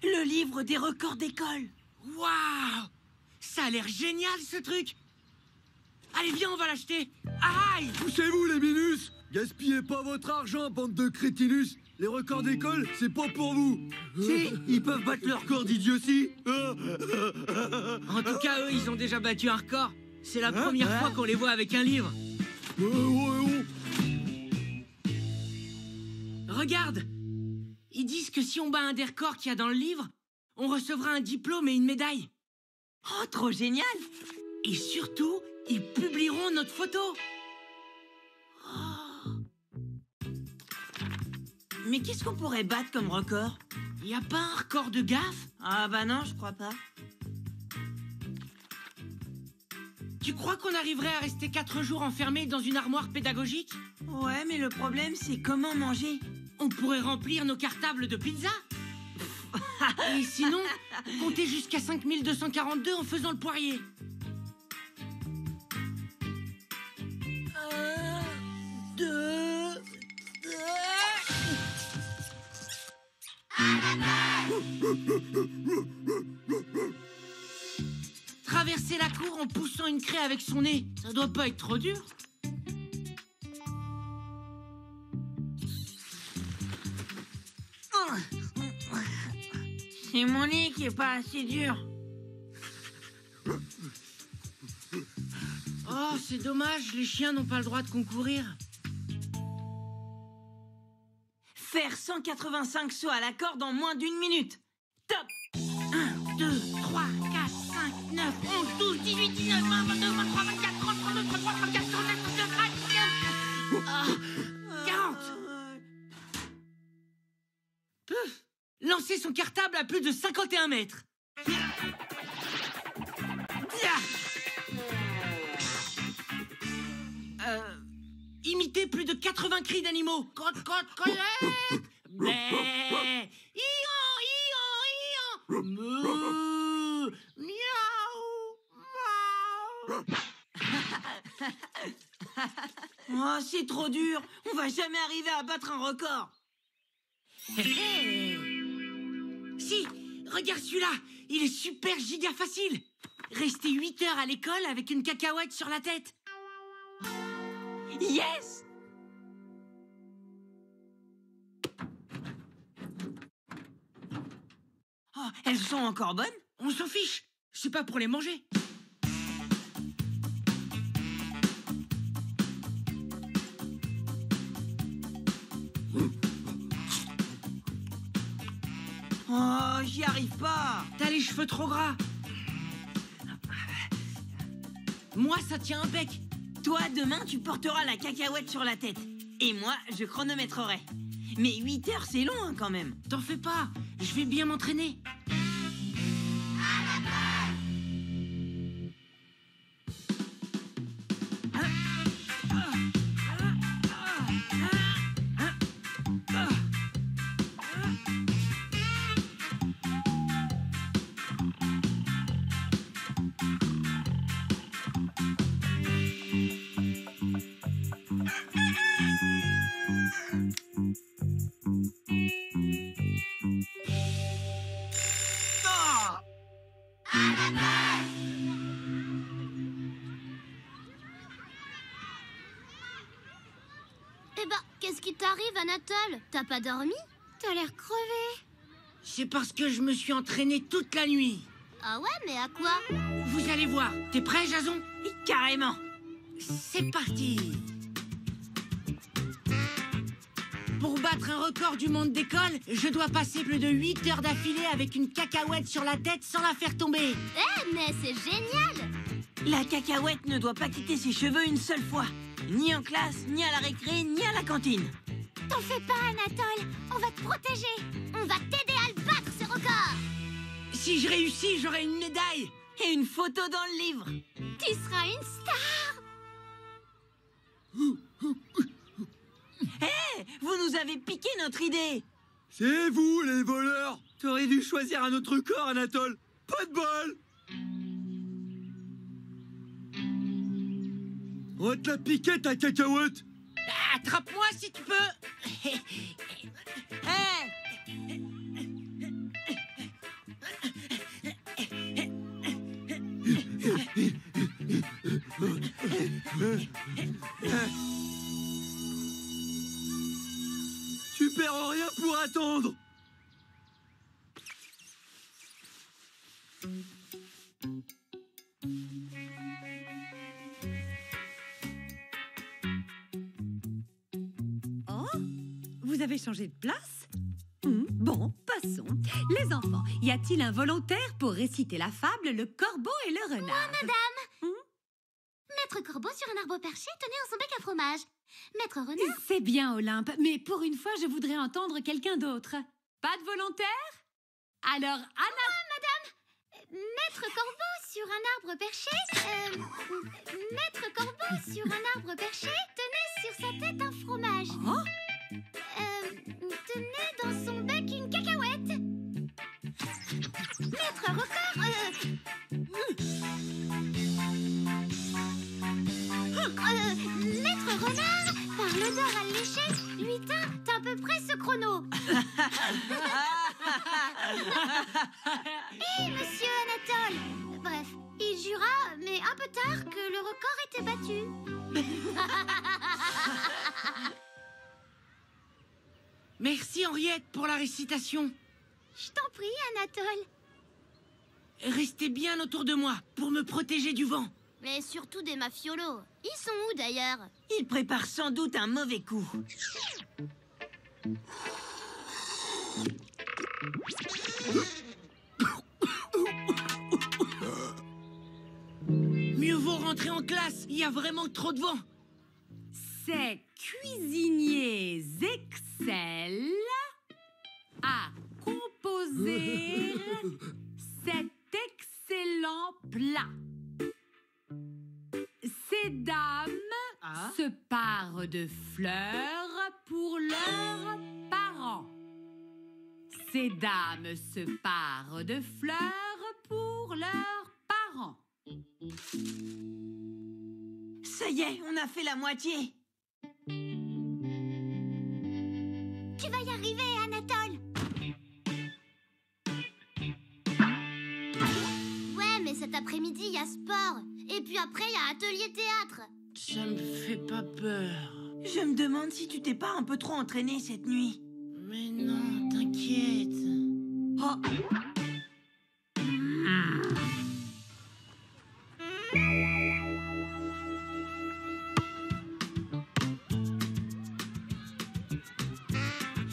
Le livre des records d'école. Waouh! Ça a l'air génial, ce truc! Allez, viens, on va l'acheter! Aïe! Poussez-vous, les minus! Gaspillez pas votre argent, bande de crétinus! Les records d'école, c'est pas pour vous! Si, ils peuvent battre le record d'idiotie! En tout cas, eux, ils ont déjà battu un record. C'est la première fois qu'on les voit avec un livre. Regarde! Ils disent que si on bat un des records qu'il y a dans le livre, on recevra un diplôme et une médaille. Oh, trop génial! Et surtout, ils publieront notre photo. Mais qu'est-ce qu'on pourrait battre comme record? Y a pas un record de gaffe? Ah bah non, je crois pas. Tu crois qu'on arriverait à rester 4 jours enfermés dans une armoire pédagogique? Ouais, mais le problème, c'est comment manger. On pourrait remplir nos cartables de pizza. Et sinon, compter jusqu'à 5242 en faisant le poirier. 1, 2... Traverser la cour en poussant une craie avec son nez, ça doit pas être trop dur. C'est mon nez qui est pas assez dur. Oh, c'est dommage, les chiens n'ont pas le droit de concourir. Faire 185 sauts à la corde en moins d'1 minute. Top! 1, 2, 3, 4, 5, 9, 11, 12, 18, 19, 20, 22, 23, 24, 30, 32, 33, 34, 35, 36, 37, 40. Puf! Lancer son cartable à plus de 51 mètres. Imiter plus de 80 cris d'animaux. Crotte, crotte, collette. Blé. Ian, ian, ian. Meuh. Miaou. Miaou. Oh, c'est trop dur. On va jamais arriver à battre un record. Si, regarde celui-là. Il est super giga facile. Rester 8 heures à l'école avec une cacahuète sur la tête. Yes! Oh, elles sont encore bonnes? On s'en fiche. C'est pas pour les manger. Oh, j'y arrive pas. T'as les cheveux trop gras. Moi, ça tient un bec. Toi, demain, tu porteras la cacahuète sur la tête. Et moi, je chronométrerai. Mais 8 heures, c'est long, hein, quand même. T'en fais pas. Je vais bien m'entraîner. Eh ben, qu'est-ce qui t'arrive, Anatole? T'as pas dormi? T'as l'air crevé. C'est parce que je me suis entraîné toute la nuit. Ah ouais, mais à quoi? Vous allez voir. T'es prêt, Jason? Carrément. C'est parti. Pour battre un record du monde d'école, je dois passer plus de 8 heures d'affilée avec une cacahuète sur la tête sans la faire tomber. Eh, mais c'est génial! La cacahuète ne doit pas quitter ses cheveux une seule fois. Ni en classe, ni à la récré, ni à la cantine. T'en fais pas, Anatole. On va te protéger. On va t'aider à le battre, ce record. Si je réussis, j'aurai une médaille et une photo dans le livre. Tu seras une star. Hé, vous nous avez piqué notre idée. C'est vous, les voleurs. T'aurais dû choisir un autre corps, Anatole. Pas de bol. On va te la piquer, ta cacahuète. Attrape-moi si tu peux. Tu perds rien pour attendre. Oh, vous avez changé de place? Bon, passons. Les enfants, y a-t-il un volontaire pour réciter la fable Le Corbeau et le Renard? Moi, madame. Maître Corbeau sur un arbre perché tenait en son bec un fromage. Maître Renard... C'est bien, Olympe, mais pour une fois, je voudrais entendre quelqu'un d'autre. Pas de volontaire? Alors, Anna... Moi, madame. Maître Corbeau sur un arbre perché... Maître Corbeau sur un arbre perché tenait sur sa tête un fromage. Oh? Tenait dans son bec une cacahuète. Maître Record... Maître Renard, par l'odeur alléchée, lui tint à peu près ce chrono. Hé, monsieur Anatole. Bref, il jura, mais un peu tard, que le record était battu. Merci Henriette pour la récitation. Je t'en prie, Anatole. Restez bien autour de moi pour me protéger du vent. Mais surtout des mafiolos. Ils sont où d'ailleurs? Ils préparent sans doute un mauvais coup. Mieux vaut rentrer en classe, il y a vraiment trop de vent. Ces cuisiniers excellent à composer cet excellent plat. Ces dames se parent de fleurs pour leurs parents. Ces dames se parent de fleurs pour leurs parents. Ça y est, on a fait la moitié. Tu vas y arriver, Anatole. Ouais, mais cet après-midi, il y a sport. Et puis après, il y a atelier théâtre. Ça me fait pas peur. Je me demande si tu t'es pas un peu trop entraîné cette nuit. Mais non, t'inquiète. Oh.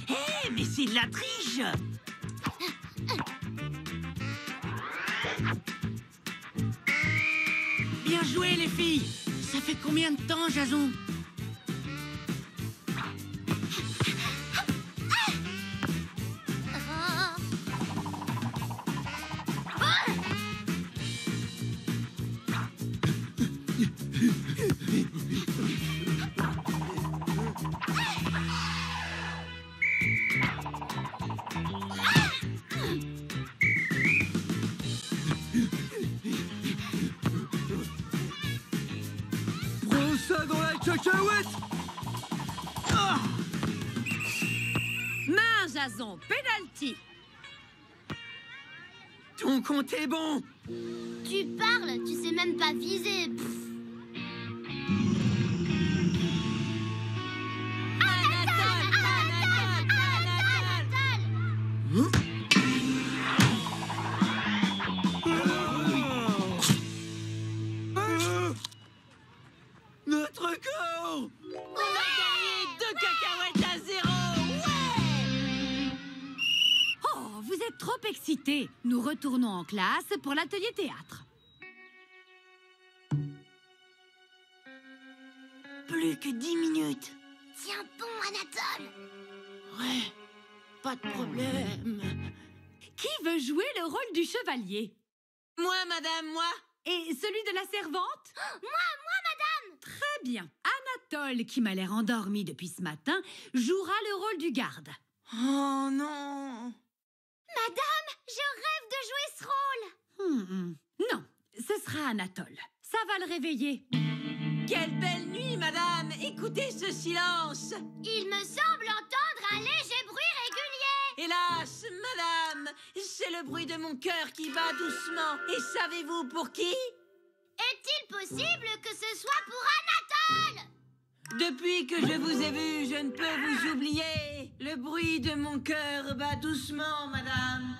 Hé, mais c'est de la triche! Bien joué, les filles. Ça fait combien de temps, Jason? Prends ça dans la cacahuète. Main, Jason, penalty. Ton compte est bon. Tu parles, tu sais même pas viser. Notre corps. On a gagné 2 cacahuètes à 0. excité. Nous retournons en classe pour l'atelier théâtre. Plus que 10 minutes. Tiens bon, Anatole. Ouais, pas de problème. Qui veut jouer le rôle du chevalier? Moi, madame, moi. Et celui de la servante? Moi, madame. Très bien. Anatole, qui m'a l'air endormi depuis ce matin, jouera le rôle du garde. Oh non. Madame, je rêve de jouer ce rôle. Non, ce sera Anatole. Ça va le réveiller. Quelle belle nuit, madame. Écoutez ce silence. Il me semble entendre un léger bruit régulier. Hélas, madame, c'est le bruit de mon cœur qui bat doucement. Et savez-vous pour qui? Est-il possible que ce soit pour Anatole? Depuis que je vous ai vu, je ne peux vous oublier. Le bruit de mon cœur bat doucement, madame.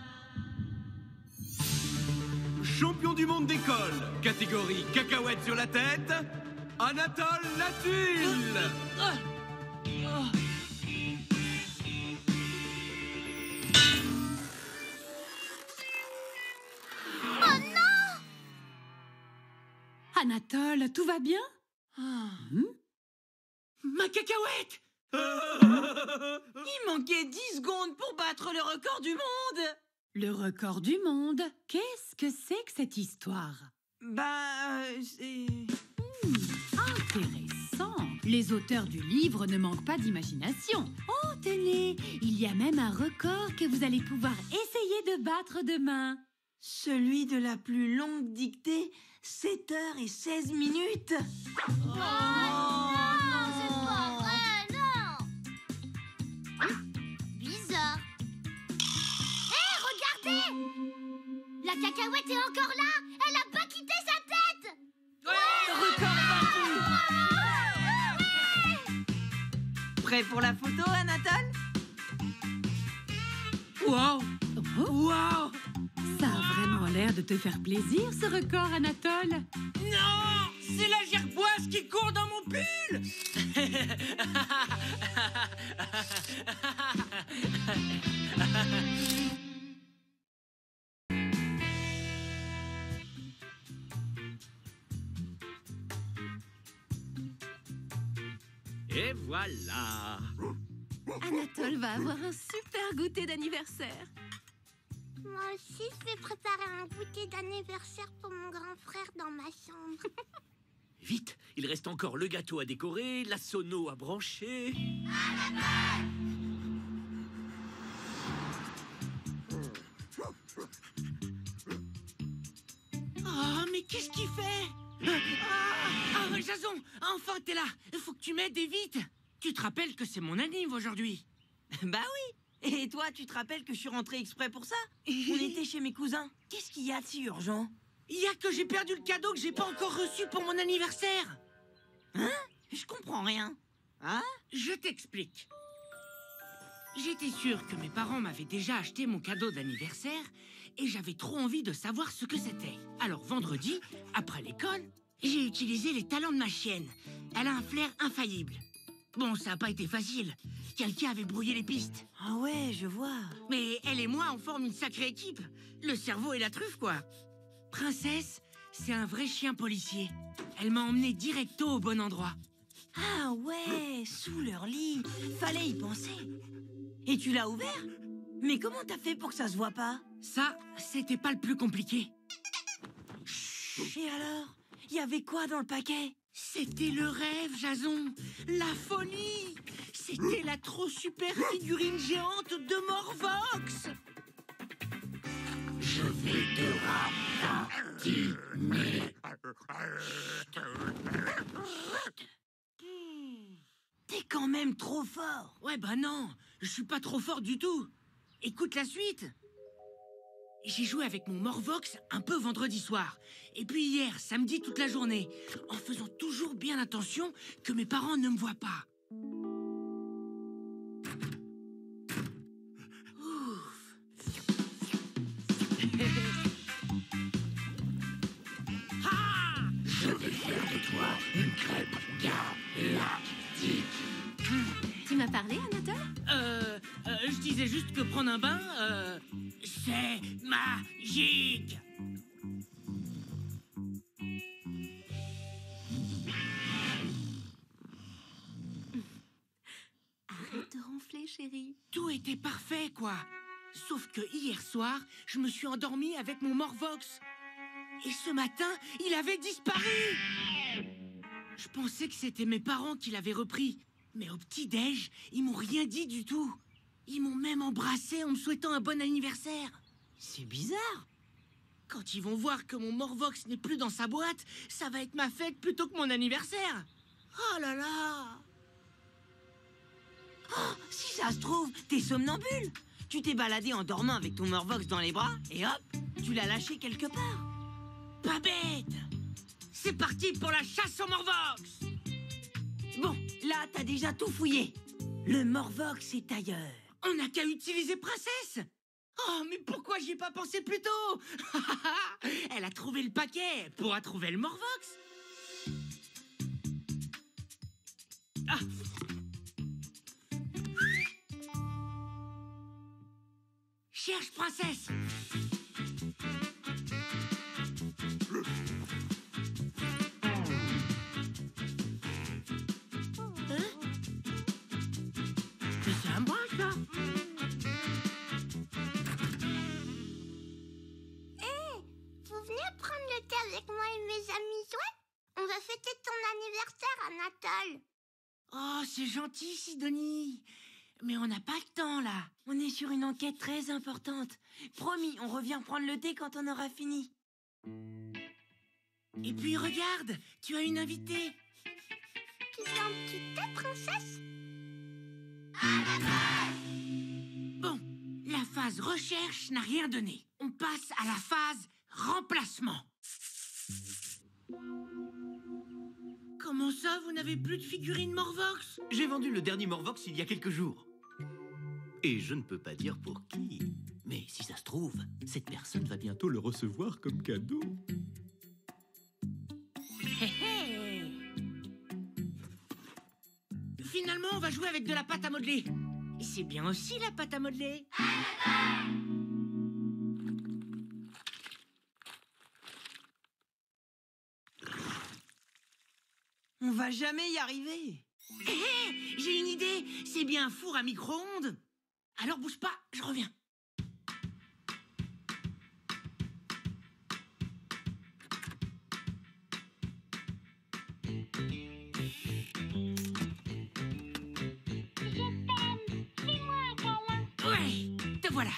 Champion du monde d'école, catégorie cacahuète sur la tête, Anatole Latule. Oh non! Anatole, tout va bien? Ma cacahuète! Il manquait 10 secondes pour battre le record du monde! Le record du monde? Qu'est-ce que c'est que cette histoire? C'est... Intéressant. Les auteurs du livre ne manquent pas d'imagination. Oh, tenez, il y a même un record que vous allez pouvoir essayer de battre demain. Celui de la plus longue dictée, 7h16 minutes. Oh non, c'est pas vrai, non. Bizarre. Hé, regardez! La cacahuète est encore là. Elle a pas quitté sa tête. Record battu. Prêt pour la photo, Anatole? Wow! Wow! Ça a vraiment l'air de te faire plaisir, ce record, Anatole. Non! C'est la gerboise qui court dans mon pull! Et voilà. Anatole va avoir un super goûter d'anniversaire. Moi aussi, je vais préparer un goûter d'anniversaire pour mon grand frère dans ma chambre. Vite, il reste encore le gâteau à décorer, la sono à brancher. Oh, mais qu'est-ce qu'il fait? Jason, enfin t'es là. Faut que tu m'aides et vite. Tu te rappelles que c'est mon anniv aujourd'hui? Bah oui. Et toi, tu te rappelles que je suis rentré exprès pour ça? On était chez mes cousins. Qu'est-ce qu'il y a de si urgent? Il y a que j'ai perdu le cadeau que j'ai pas encore reçu pour mon anniversaire. Hein? Je comprends rien. Hein? Je t'explique. J'étais sûr que mes parents m'avaient déjà acheté mon cadeau d'anniversaire et j'avais trop envie de savoir ce que c'était. Alors vendredi, après l'école, j'ai utilisé les talents de ma chienne. Elle a un flair infaillible. Bon, ça n'a pas été facile. Quelqu'un avait brouillé les pistes. Ah ouais, je vois. Mais elle et moi, on forme une sacrée équipe. Le cerveau et la truffe, quoi. Princesse, c'est un vrai chien policier. Elle m'a emmené directo au bon endroit. Ah ouais, sous leur lit. Fallait y penser. Et tu l'as ouvert? Mais comment t'as fait pour que ça se voit pas? Ça, c'était pas le plus compliqué. Et alors? Il y avait quoi dans le paquet? C'était le rêve, Jason. La folie. C'était la trop super figurine géante de Morvox. Je vais te ratiner. T'es quand même trop fort. Ouais, bah non, je suis pas trop fort du tout. Écoute la suite. J'ai joué avec mon Morvox un peu vendredi soir. Et puis hier, samedi, toute la journée. En faisant toujours bien attention que mes parents ne me voient pas. Ouf. Ah! Je vais faire de toi une crêpe galactique. Tu m'as parlé, Anatole? je disais juste que prendre un bain, c'est magique. Arrête de ronfler, chérie. Tout était parfait, quoi. Sauf que hier soir, je me suis endormi avec mon Morvox. Et ce matin, il avait disparu. Je pensais que c'était mes parents qui l'avaient repris. Mais au petit-déj, ils m'ont rien dit du tout. Ils m'ont même embrassé en me souhaitant un bon anniversaire. C'est bizarre. Quand ils vont voir que mon Morvox n'est plus dans sa boîte, ça va être ma fête plutôt que mon anniversaire. Oh là là! Oh, si ça se trouve, t'es somnambule. Tu t'es baladé en dormant avec ton Morvox dans les bras et hop, tu l'as lâché quelque part. Pas bête! C'est parti pour la chasse au Morvox! Bon, là, t'as déjà tout fouillé. Le Morvox est ailleurs. On n'a qu'à utiliser Princesse! Oh, mais pourquoi j'y ai pas pensé plus tôt? Elle a trouvé le paquet, pourra trouver le Morvox. Ah. Cherche Princesse! C'est à moi, ça? Vous venez prendre le thé avec moi et mes amis chouettes? On va fêter ton anniversaire, Anatole. Oh, c'est gentil, Sidonie. Mais on n'a pas le temps, là. On est sur une enquête très importante. Promis, on revient prendre le thé quand on aura fini. Et puis, regarde, tu as une invitée. Tu veux un petit thé, princesse? Bon, la phase recherche n'a rien donné. On passe à la phase remplacement. Comment ça, vous n'avez plus de figurines Morvox? J'ai vendu le dernier Morvox il y a quelques jours. Et je ne peux pas dire pour qui. Mais si ça se trouve, cette personne va bientôt le recevoir comme cadeau. Finalement, on va jouer avec de la pâte à modeler. Et c'est bien aussi la pâte à modeler. On va jamais y arriver. J'ai une idée. C'est bien un four à micro-ondes. Alors bouge pas, je reviens. Ouais, te voilà.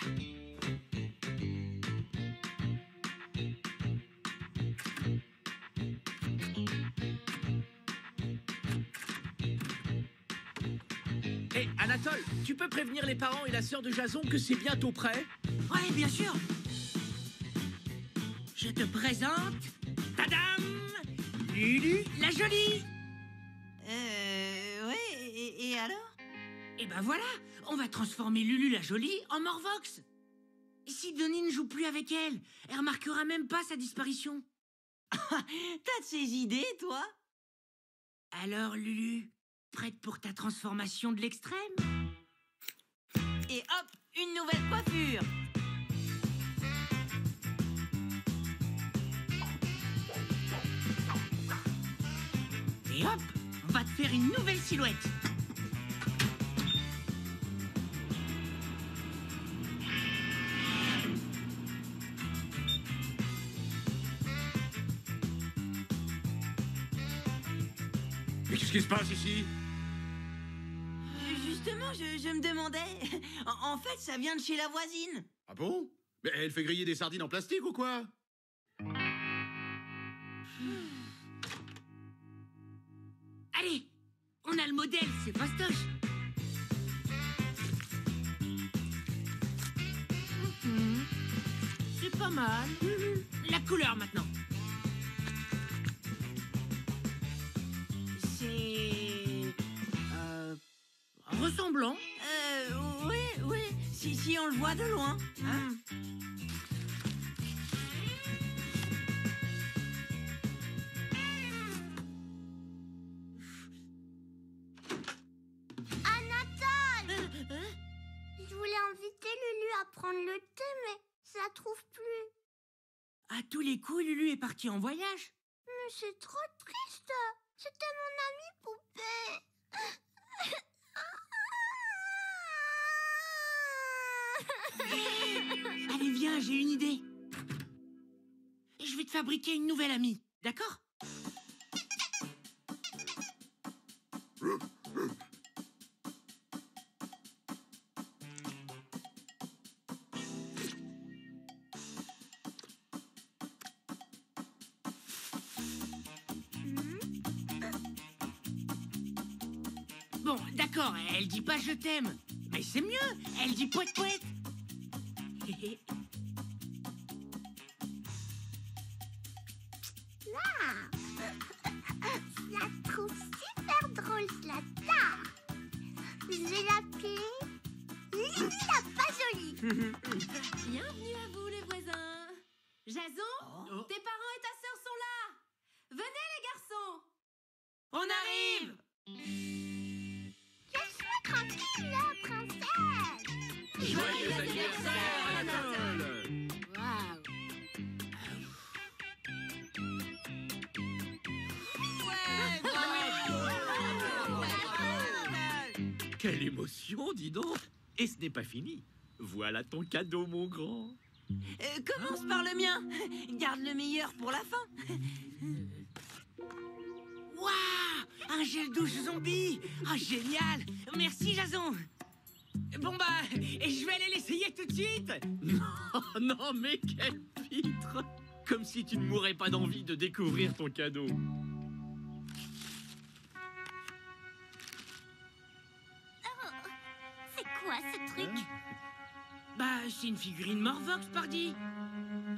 Hé, Anatole, tu peux prévenir les parents et la sœur de Jason que c'est bientôt prêt? Ouais, bien sûr. Je te présente... Tadam! Lulu la jolie. Ouais, et alors? Et ben voilà, on va transformer Lulu la jolie en Morvox. Sidonie ne joue plus avec elle. Elle remarquera même pas sa disparition. T'as de ces idées, toi? Alors, Lulu, prête pour ta transformation de l'extrême? Et hop, une nouvelle coiffure. Et hop, on va te faire une nouvelle silhouette. Mais qu'est-ce qui se passe ici? Justement, je me demandais... En fait, ça vient de chez la voisine. Ah bon? Mais elle fait griller des sardines en plastique ou quoi? Allez, on a le modèle, c'est fastoche. C'est pas mal. La couleur maintenant. C'est... ressemblant. Oui, si on le voit de loin. Hein? Anatole! Je trouve plus. À tous les coups, Lulu est partie en voyage. Mais c'est trop triste. C'était mon amie poupée. Allez, viens, j'ai une idée. Je vais te fabriquer une nouvelle amie, d'accord? Bon, d'accord, elle dit pas je t'aime. Mais c'est mieux, elle dit poète poète. Je la trouve super drôle, Slata. Je vais l'appeler Lily la pas jolie. Bienvenue à vous, les voisins. Jason, tes parents et ta sœur sont là. Venez, les garçons. On arrive. Laisse-moi tranquille, là, princesse. Joyeux anniversaire, Anatole! Quelle émotion, dis donc! Et ce n'est pas fini. Voilà ton cadeau, mon grand. Commence par le mien. Garde le meilleur pour la fin. Waouh, un gel douche zombie. Ah, génial. Merci, Jason. Bon bah, je vais aller l'essayer tout de suite. Non, non, mais quel pitre! Comme si tu ne mourrais pas d'envie de découvrir ton cadeau. C'est quoi ce truc? Bah, c'est une figurine Morvox, pardi.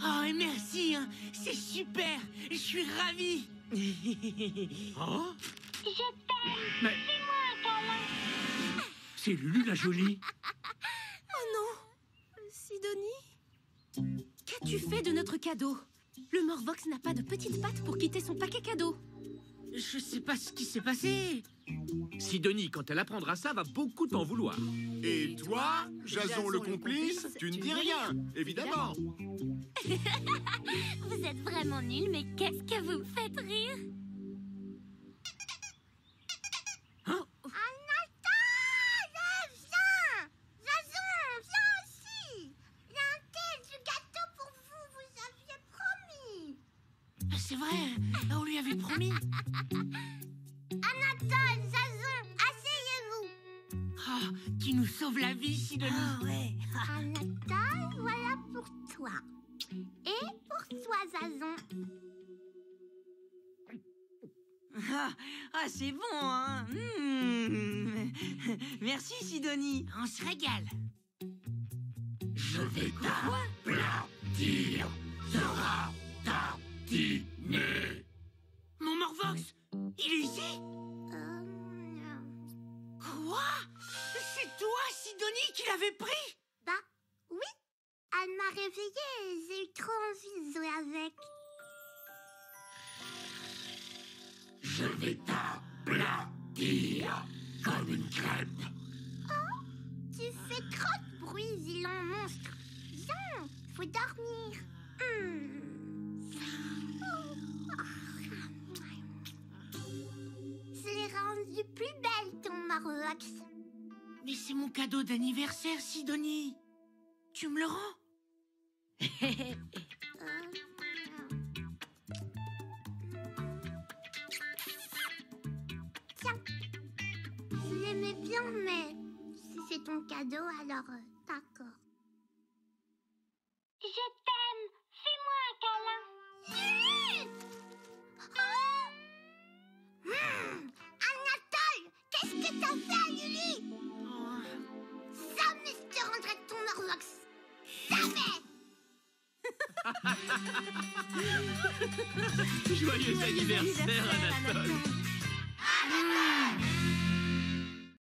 Oh, et merci, hein. C'est super. Je suis ravi. Oh? Je t'aime. Mais... Fais-moi un câlin. C'est Lulu la jolie. Oh non, Sidonie? Qu'as-tu fait de notre cadeau? Le Morvox n'a pas de petites pattes pour quitter son paquet cadeau. Je sais pas ce qui s'est passé. Sidonie, quand elle apprendra ça, va beaucoup t'en vouloir. Et toi, Jason le complice, tu ne dis rien, évidemment. Vous êtes vraiment nuls, mais qu'est-ce que vous me faites rire? Hein? Anatole, viens! Jason, viens aussi! Il y a un thé du gâteau pour vous, vous aviez promis. C'est vrai, on lui avait promis. Anatole, Jason, asseyez-vous. Oh, qui nous sauve la vie, Sidonie. Ah ouais. Anatole, voilà pour toi. Et pour toi, Jason. Ah, c'est bon, hein. Merci, Sidonie. On se régale. Je vais t'applaudir. Sera tartiné. Mon Morvox, il est ici? Quoi? C'est toi, Sidonie, qui l'avais pris? Bah, oui. Elle m'a réveillée et j'ai eu trop envie de jouer avec. Je vais t'applaudir comme une crêpe. Oh, tu fais trop de bruit, vilain monstre. Viens, faut dormir. Je l'ai rendu plus belle, ton Morvox. Mais c'est mon cadeau d'anniversaire, Sidonie. Tu me le rends? Tiens, je l'aimais bien, mais si c'est ton cadeau, alors d'accord. Je t'aime. Fais-moi un câlin. Anatole, qu'est-ce que t'as fait à Lily? Jamais je te rendrai ton Morvox. Jamais. Joyeux anniversaire, Anatole.